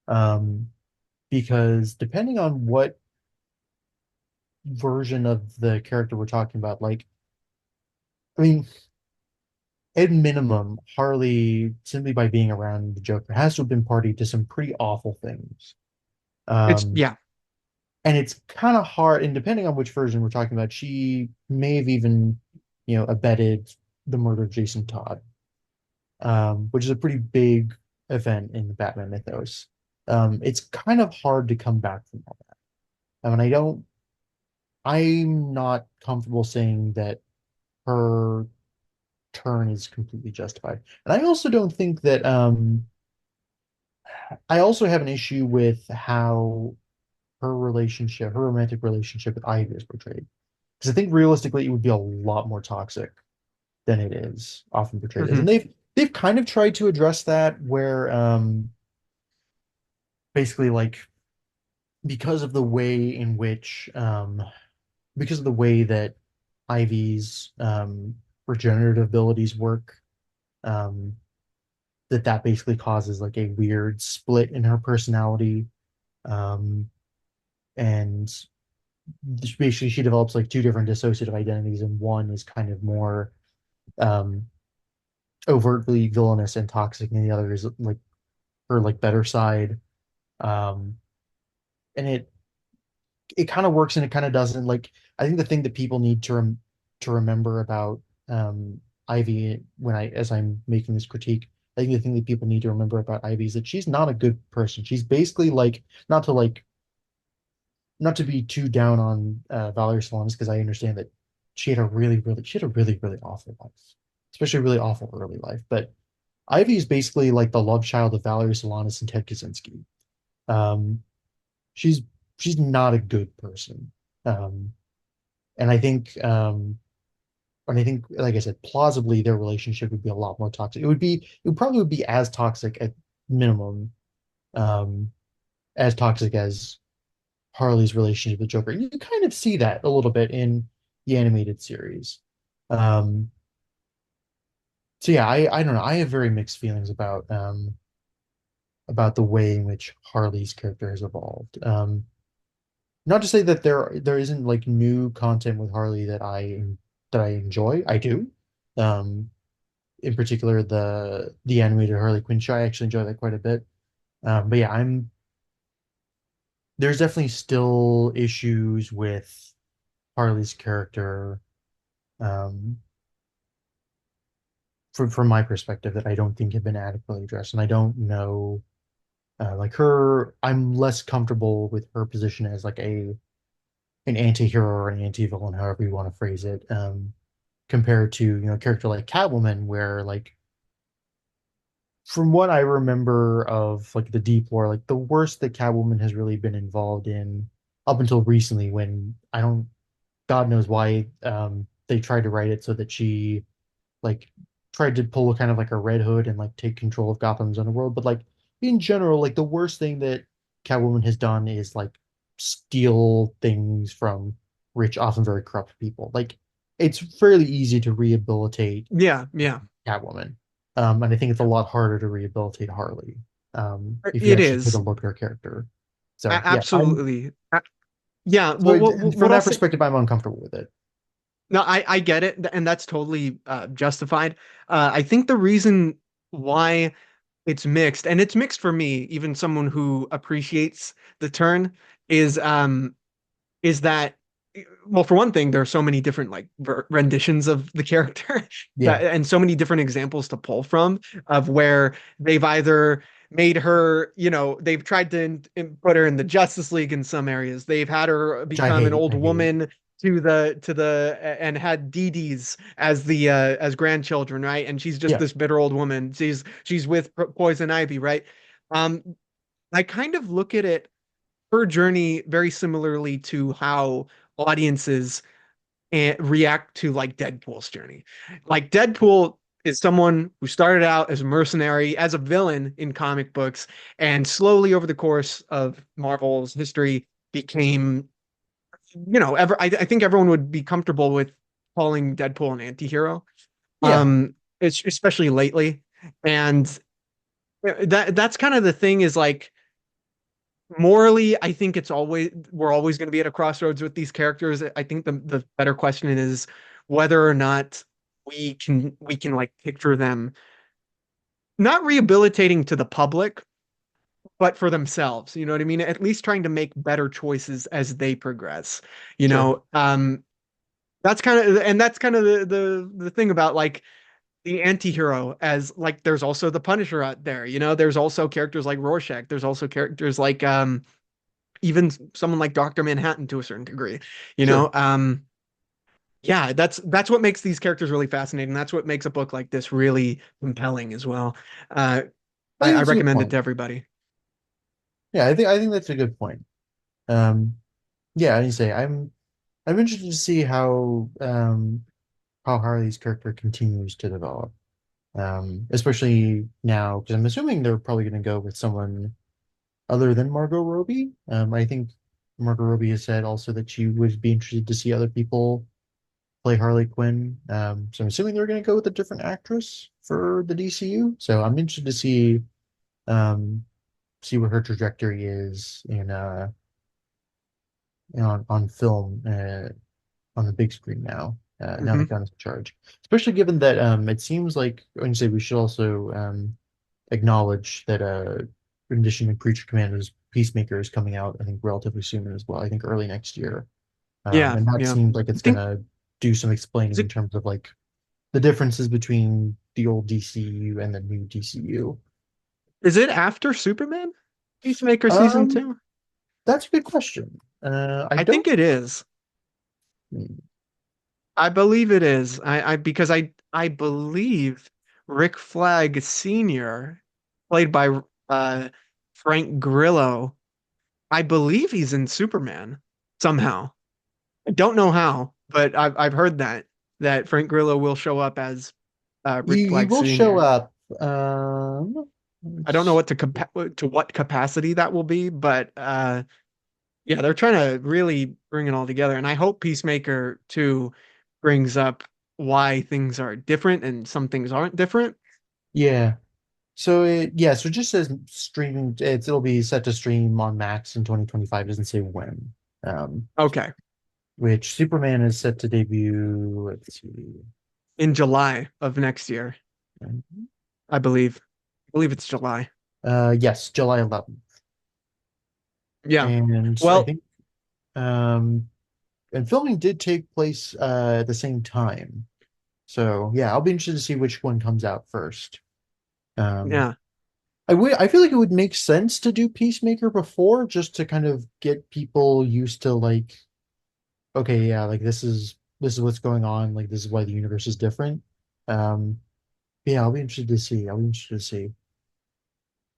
Speaker 2: Um, because depending on what version of the character we're talking about, like, I mean, at minimum, Harley, simply by being around the Joker, has to have been party to some pretty awful things.
Speaker 1: It's
Speaker 2: Um,
Speaker 1: yeah.
Speaker 2: and it's kind of hard, and depending on which version we're talking about, she may have even, abetted the murder of Jason Todd, which is a pretty big event in the Batman mythos. It's kind of hard to come back from all that. I mean, I'm not comfortable saying that her turn is completely justified. And I also don't think that I also have an issue with how her romantic relationship with Ivy is portrayed. Because I think realistically it would be a lot more toxic than it is often portrayed as. And
Speaker 1: Hmm.
Speaker 2: they've kind of tried to address that where basically like because of the way in which because of the way that Ivy's regenerative abilities work, um, that basically causes like a weird split in her personality. Um, and basically she develops like two different dissociative identities, and one is kind of more um, overtly villainous and toxic, and the other is like her like better side. Um, and it kind of works and it kind of doesn't. Like I think the thing that people need to remember about Ivy when I as I'm making this critique, I think the thing that people need to remember about Ivy is that she's not a good person. She's basically like not to be too down on Valerie Solanas because I understand that she had a really awful life, especially a really awful early life. But Ivy is basically like the love child of Valerie Solanas and Ted Kaczynski. Um, she's she's not a good person. Um, and I think, like I said, plausibly their relationship would be a lot more toxic. It probably would be as toxic at minimum, um, as toxic as Harley's relationship with Joker. You kind of see that a little bit in the animated series. Um, so yeah, I don't know. I have very mixed feelings about the way in which Harley's character has evolved. Not to say that there isn't like new content with Harley that I enjoy. I do. Um, in particular, the animated Harley Quinn show. I actually enjoy that quite a bit. But yeah, I'm there's definitely still issues with Harley's character, um, from my perspective that I don't think have been adequately addressed, and I don't know. Like her, I'm less comfortable with her position as like an anti-hero or an anti-villain, however you want to phrase it, compared to a character like Catwoman, where like from what I remember of like the deep lore, like the worst that Catwoman has really been involved in up until recently, when I don't, God knows why, they tried to write it so that she like tried to pull kind of like a Red Hood and like take control of Gotham's underworld. But like in general, like the worst thing that Catwoman has done is like steal things from rich, often very corrupt people. Like it's fairly easy to rehabilitate
Speaker 1: Yeah, yeah.
Speaker 2: Catwoman. And I think it's a lot harder to rehabilitate Harley, if you
Speaker 1: It
Speaker 2: actually take a
Speaker 1: is.
Speaker 2: look at her character. So yeah, I'm
Speaker 1: Absolutely. Yeah,
Speaker 2: so
Speaker 1: what
Speaker 2: from
Speaker 1: I'll
Speaker 2: that
Speaker 1: say,
Speaker 2: perspective, I'm uncomfortable with it.
Speaker 1: no, I get it, and that's totally justified. I think the reason why it's mixed, and it's mixed for me, even someone who appreciates the turn, is is that well, for one thing, there are so many different like renditions of the character
Speaker 2: Yeah,
Speaker 1: that and so many different examples to pull from of where they've either made her, they've tried to put her in the Justice League in some areas. They've had her
Speaker 2: which I
Speaker 1: become an
Speaker 2: hate.
Speaker 1: old
Speaker 2: I hate.
Speaker 1: woman to the and had Dee Dee's as the as grandchildren, right? And she's just
Speaker 2: Yeah,
Speaker 1: this bitter old woman. She's with Poison Ivy, right? Um, I kind of look at it, her journey, very similarly to how audiences react to like Deadpool's journey. Like Deadpool is someone who started out as a mercenary, as a villain in comic books, and slowly over the course of Marvel's history became, I think everyone would be comfortable with calling Deadpool an anti-hero.
Speaker 2: Yeah,
Speaker 1: It's especially lately. And that's kind of the thing is like morally, I think we're always going to be at a crossroads with these characters. I think the better question is whether or not we can like picture them not rehabilitating to the public, but for themselves. You know what I mean? At least trying to make better choices as they progress. You
Speaker 2: sure.
Speaker 1: know, that's kind of the thing about like the anti-hero as like there's also the Punisher out there. There's also characters like Rorschach. There's also characters like even someone like Dr. Manhattan to a certain degree. You
Speaker 2: Sure.
Speaker 1: know, yeah, that's what makes these characters really fascinating. That's what makes a book like this really compelling as well. Uh,
Speaker 2: I
Speaker 1: I,
Speaker 2: think
Speaker 1: I
Speaker 2: that's a good
Speaker 1: recommend it
Speaker 2: point.
Speaker 1: to everybody.
Speaker 2: Yeah, I think that's a good point. Um, yeah, I say I'm interested to see how Harley's character continues to develop. Especially now, because I'm assuming they're probably going to go with someone other than Margot Robbie. I think Margot Robbie has said also that she would be interested to see other people play Harley Quinn. So I'm assuming they're going to go with a different actress for the DCU. So I'm interested to um, see what her trajectory is on film on the big screen now. Now that
Speaker 1: Hmm.
Speaker 2: Gunn's in charge, especially given that it seems like when you say we should also acknowledge that in addition to Creature Commandos, Peacemaker is coming out, I think, relatively soon as well. I think early next year.
Speaker 1: Yeah,
Speaker 2: And that
Speaker 1: yeah.
Speaker 2: seems like
Speaker 1: I
Speaker 2: it's
Speaker 1: think
Speaker 2: gonna do some
Speaker 1: is
Speaker 2: explaining in
Speaker 1: it
Speaker 2: terms of like the differences between the old DCU and the new DCU.
Speaker 1: is it after Superman? Peacemaker season
Speaker 2: Um,
Speaker 1: 2?
Speaker 2: that's a good question. I
Speaker 1: I think
Speaker 2: don't.
Speaker 1: it is. I believe it is. Because I believe Rick Flag Sr., played by uh Frank Grillo, I believe he's in Superman somehow. I don't know how, but I've heard that Frank Grillo will show up as Rick
Speaker 2: He
Speaker 1: Flag
Speaker 2: will show
Speaker 1: Sr.
Speaker 2: up.
Speaker 1: I don't know to what capacity that will be, but yeah, they're trying to really bring it all together, and I hope Peacemaker 2 brings up why things are different and some things aren't different.
Speaker 2: Yeah. So it just says streaming. It'll be set to stream on Max in 2025. Doesn't say when. Um,
Speaker 1: Okay,
Speaker 2: which Superman is set to debut. Let's see.
Speaker 1: in July of next year, I believe. I believe it's July.
Speaker 2: Yes, July 11th.
Speaker 1: Yeah.
Speaker 2: And I
Speaker 1: Well,
Speaker 2: think um and filming did take place at the same time. So yeah, I'll be interested to see which one comes out first. Um
Speaker 1: yeah.
Speaker 2: I feel like it would make sense to do Peacemaker before just to kind of get people used to like, okay, yeah, like this is what's going on, like this is why the universe is different. Um yeah, I'll be interested to see. I'll be interested to see.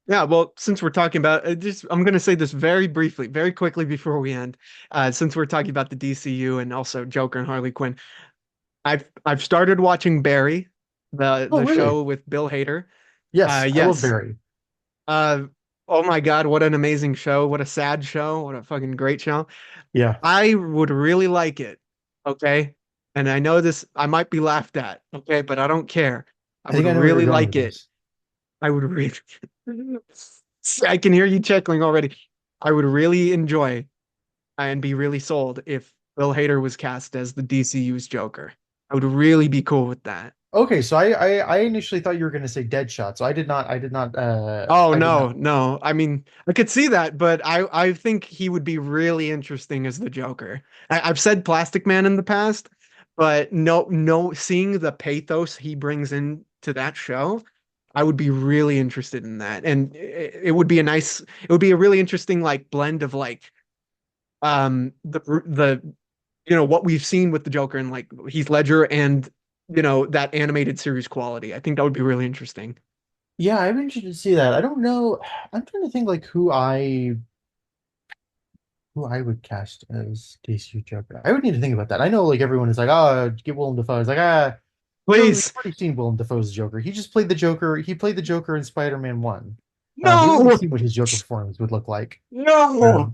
Speaker 1: Yeah, well, since we're talking about I'm going to say this very briefly, very quickly before we end. Since we're talking about the DCU and also Joker and Harley Quinn, I've started watching Barry, the
Speaker 2: Oh,
Speaker 1: the
Speaker 2: really?
Speaker 1: show with Bill Hader.
Speaker 2: Yes, I love
Speaker 1: Yes.
Speaker 2: Barry.
Speaker 1: Uh, oh my God, what an amazing show! What a sad show! What a fucking great show!
Speaker 2: Yeah.
Speaker 1: I would really like it. Okay, and I know this, I might be laughed at. Okay, but I don't care. I
Speaker 2: I
Speaker 1: would
Speaker 2: think I know where you're
Speaker 1: really
Speaker 2: going
Speaker 1: like
Speaker 2: with
Speaker 1: it.
Speaker 2: this.
Speaker 1: I would really. I can hear you chuckling already. I would really enjoy and be really sold if Bill Hader was cast as the DCU's Joker. I would really be cool with that.
Speaker 2: Okay, so I initially thought you were going to say Deadshot. So
Speaker 1: Oh
Speaker 2: I did not.
Speaker 1: no, no. I mean, I could see that, but I think he would be really interesting as the Joker. I've said Plastic Man in the past, but no, seeing the pathos he brings into that show, I would be really interested in that. And it would be it would be a really interesting like blend of like the what we've seen with the Joker and like Heath Ledger and that animated series quality. I think that would be really interesting.
Speaker 2: Yeah, I'm interested to see that. I don't know. I'm trying to think like who I would cast as Casey Joker. I would need to think about that. I know like everyone is like, oh, get Willem Dafoe. It's like, we've
Speaker 1: Please.
Speaker 2: already seen Willem Dafoe's Joker. He just played the Joker. He played the Joker in Spider-Man 1. We've already
Speaker 1: No,
Speaker 2: seen what his Joker performance would look like.
Speaker 1: no,
Speaker 2: Um,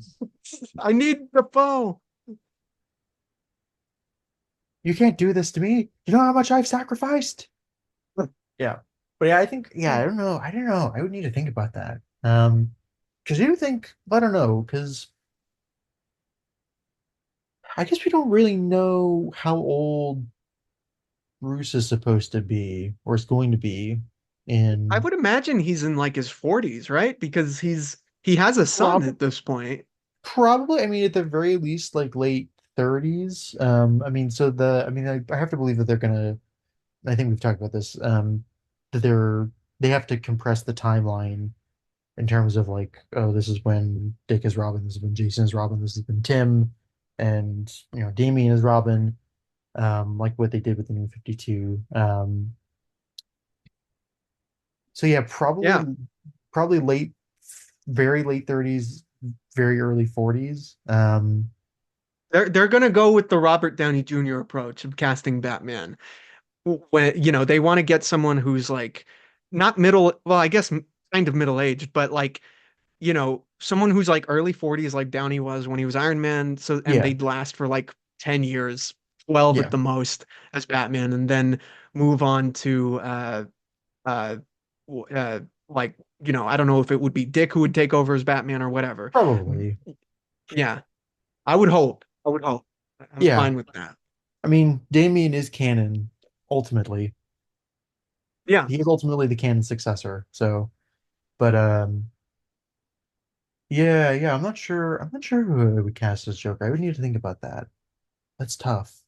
Speaker 1: I need the phone.
Speaker 2: you can't do this to me. You know how much I've sacrificed? Yeah. But yeah, I think, yeah, I don't know. I don't know. I would need to think about that. Because you think, I don't know, because I guess we don't really know how old Bruce is supposed to be or is going to be
Speaker 1: I
Speaker 2: in
Speaker 1: would imagine he's in like his 40s, right? Because he has a son
Speaker 2: probably
Speaker 1: at this point.
Speaker 2: probably, I mean, at the very least, like late 30s. I mean, so I have to believe that they're gonna, I think we've talked about this, that they have to compress the timeline in terms of like, oh, this is when Dick is Robin, this is when Jason is Robin, this has been Tim, and Damien is Robin, like what they did with the New 52. So yeah,
Speaker 1: Yeah,
Speaker 2: probably very late 30s, very early 40s.
Speaker 1: they're gonna go with the Robert Downey Jr. approach of casting Batman. When they want to get someone who's like not middle, well, I guess kind of middle aged, but like someone who's like early 40s, like Downey was when he was Iron Man. So, and
Speaker 2: Yeah,
Speaker 1: they'd last for like 10 years, 12 at
Speaker 2: yeah,
Speaker 1: the most as Batman, and then move on to uh, uh, like, I don't know if it would be Dick who would take over as Batman or whatever.
Speaker 2: probably.
Speaker 1: Yeah, I would hope. I would hope. I'm
Speaker 2: Yeah.
Speaker 1: fine with that.
Speaker 2: I mean, Damien is canon ultimately.
Speaker 1: Yeah,
Speaker 2: He is ultimately the canon successor. So, but yeah, yeah, I'm not sure who I would cast as Joker. I would need to think about that. That's tough.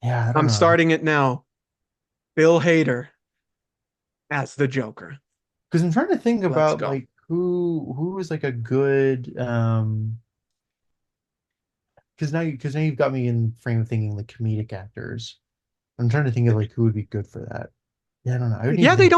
Speaker 2: Yeah, I don't
Speaker 1: I'm
Speaker 2: know.
Speaker 1: starting it now. Bill Hader as the Joker.
Speaker 2: Because I'm trying to think
Speaker 1: Let's
Speaker 2: about
Speaker 1: go.
Speaker 2: like who is like a good because now you've got me in frame of thinking like comedic actors. I'm trying to think of like who would be good for that. Yeah, I don't know. I would need
Speaker 1: Yeah,
Speaker 2: to think.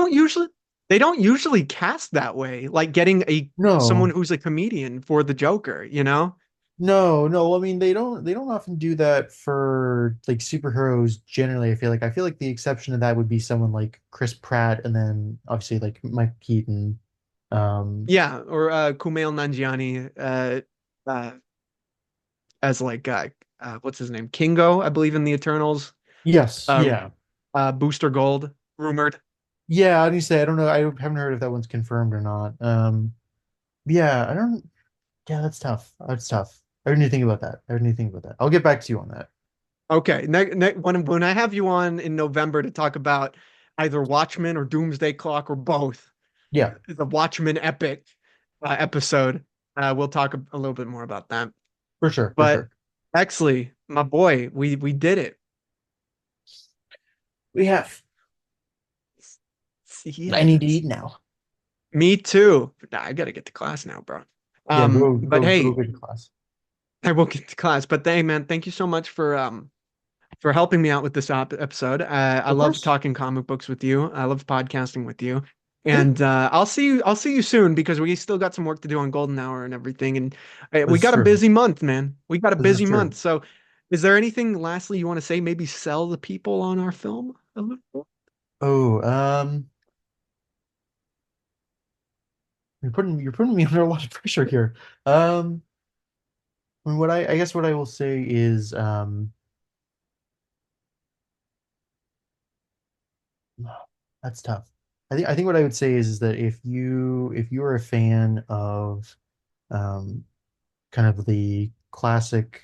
Speaker 1: they don't usually cast that way, like getting a someone
Speaker 2: No,
Speaker 1: who's a comedian for the Joker, you know?
Speaker 2: no. I mean, they don't often do that for like superheroes generally. I feel like the exception to that would be someone like Chris Pratt, and then obviously like Mike Keaton. Um,
Speaker 1: Yeah, or Kumail Nanjiani uh as like what's his name? Kingo, I believe in the Eternals.
Speaker 2: yes,
Speaker 1: Uh
Speaker 2: yeah,
Speaker 1: Booster Gold rumored.
Speaker 2: yeah. I need to say I don't know. I haven't heard if that one's confirmed or not. Yeah, I don't. Yeah, that's tough. That's tough. I would need to think about that. I would need to think about that. I'll get back to you on that.
Speaker 1: Okay, when I have you on in November to talk about either Watchmen or Doomsday Clock or both,
Speaker 2: Yeah,
Speaker 1: the Watchmen epic episode, we'll talk a little bit more about that.
Speaker 2: for sure, for
Speaker 1: But
Speaker 2: sure.
Speaker 1: Exley, my boy, we did it.
Speaker 2: We have. I need to
Speaker 1: Yes.
Speaker 2: eat now.
Speaker 1: Me too. Nah, I gotta get to class now, bro.
Speaker 2: Yeah,
Speaker 1: But
Speaker 2: go
Speaker 1: hey,
Speaker 2: good to class.
Speaker 1: I will get to class. But hey, man, thank you so much for helping me out with this episode. I
Speaker 2: Of
Speaker 1: love
Speaker 2: course.
Speaker 1: talking comic books with you. I love podcasting with you.
Speaker 2: Hey,
Speaker 1: And I'll see you soon because we still got some work to do on Golden Hour and everything. And we
Speaker 2: this is
Speaker 1: got a
Speaker 2: true.
Speaker 1: busy month, man. We got a
Speaker 2: This is
Speaker 1: busy
Speaker 2: true.
Speaker 1: month. So, is there anything lastly you want to say? Maybe sell the people on our film a little?
Speaker 2: Oh, you're putting me under a lot of pressure here. Um, I mean, I guess what I will say is, that's tough. I think what I would say is that if you are a fan of um kind of the classic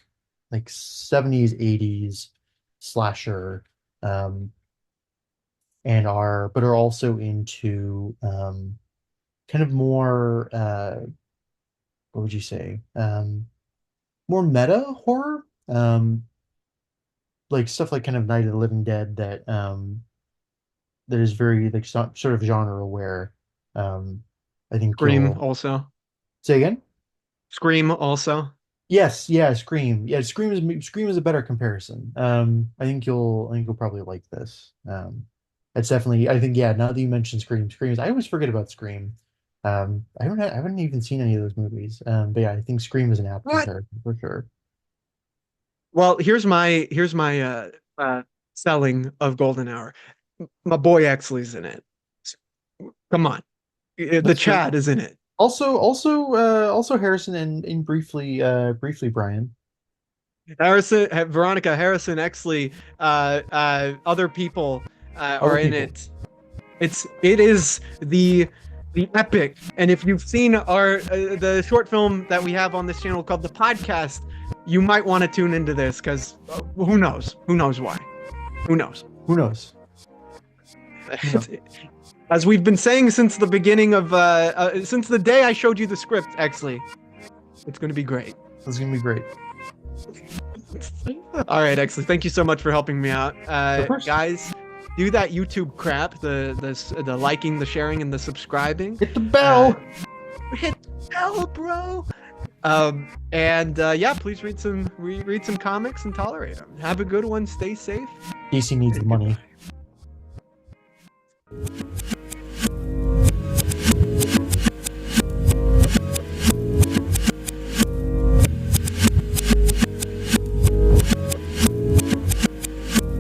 Speaker 2: like 70s 80s slasher and are also into kind of more what would you say more meta horror like stuff like kind of Night of the Living Dead that is very like sort of genre aware. Um, I think
Speaker 1: Scream
Speaker 2: you'll
Speaker 1: also.
Speaker 2: say again.
Speaker 1: Scream also.
Speaker 2: Yes, yeah, Scream. Yeah, Scream is a better comparison. I think you'll probably like this. it's definitely. I think, yeah. Now that you mentioned Screams, I always forget about Scream. I haven't even seen any of those movies. But yeah, I think Scream is an apt
Speaker 1: What?
Speaker 2: comparison for sure.
Speaker 1: Well, here's my selling of Golden Hour. My boy Exley's in it. Come on. The
Speaker 2: That's true.
Speaker 1: Chad is in it.
Speaker 2: Also Harrison and briefly Brian.
Speaker 1: Veronica Harrison, Exley, other people
Speaker 2: Other
Speaker 1: are in
Speaker 2: people.
Speaker 1: it. It is the epic. And if you've seen our the short film that we have on this channel called The Podcast, you might want to tune into this because who knows? Who knows why? Who knows?
Speaker 2: Who knows? Who knows?
Speaker 1: As we've been saying since the beginning of since the day I showed you the script, Exley, it's going to be great.
Speaker 2: This is gonna be great.
Speaker 1: All right, Exley, thank you so much for helping me out,
Speaker 2: Of course.
Speaker 1: guys. Do that YouTube crap, the liking, the sharing, and the subscribing.
Speaker 2: Hit the
Speaker 1: Uh,
Speaker 2: bell.
Speaker 1: hit the bell, bro. And yeah, please read some comics and tolerate them. Have a good one. Stay safe.
Speaker 2: DC needs the
Speaker 1: And
Speaker 2: money.
Speaker 1: goodbye.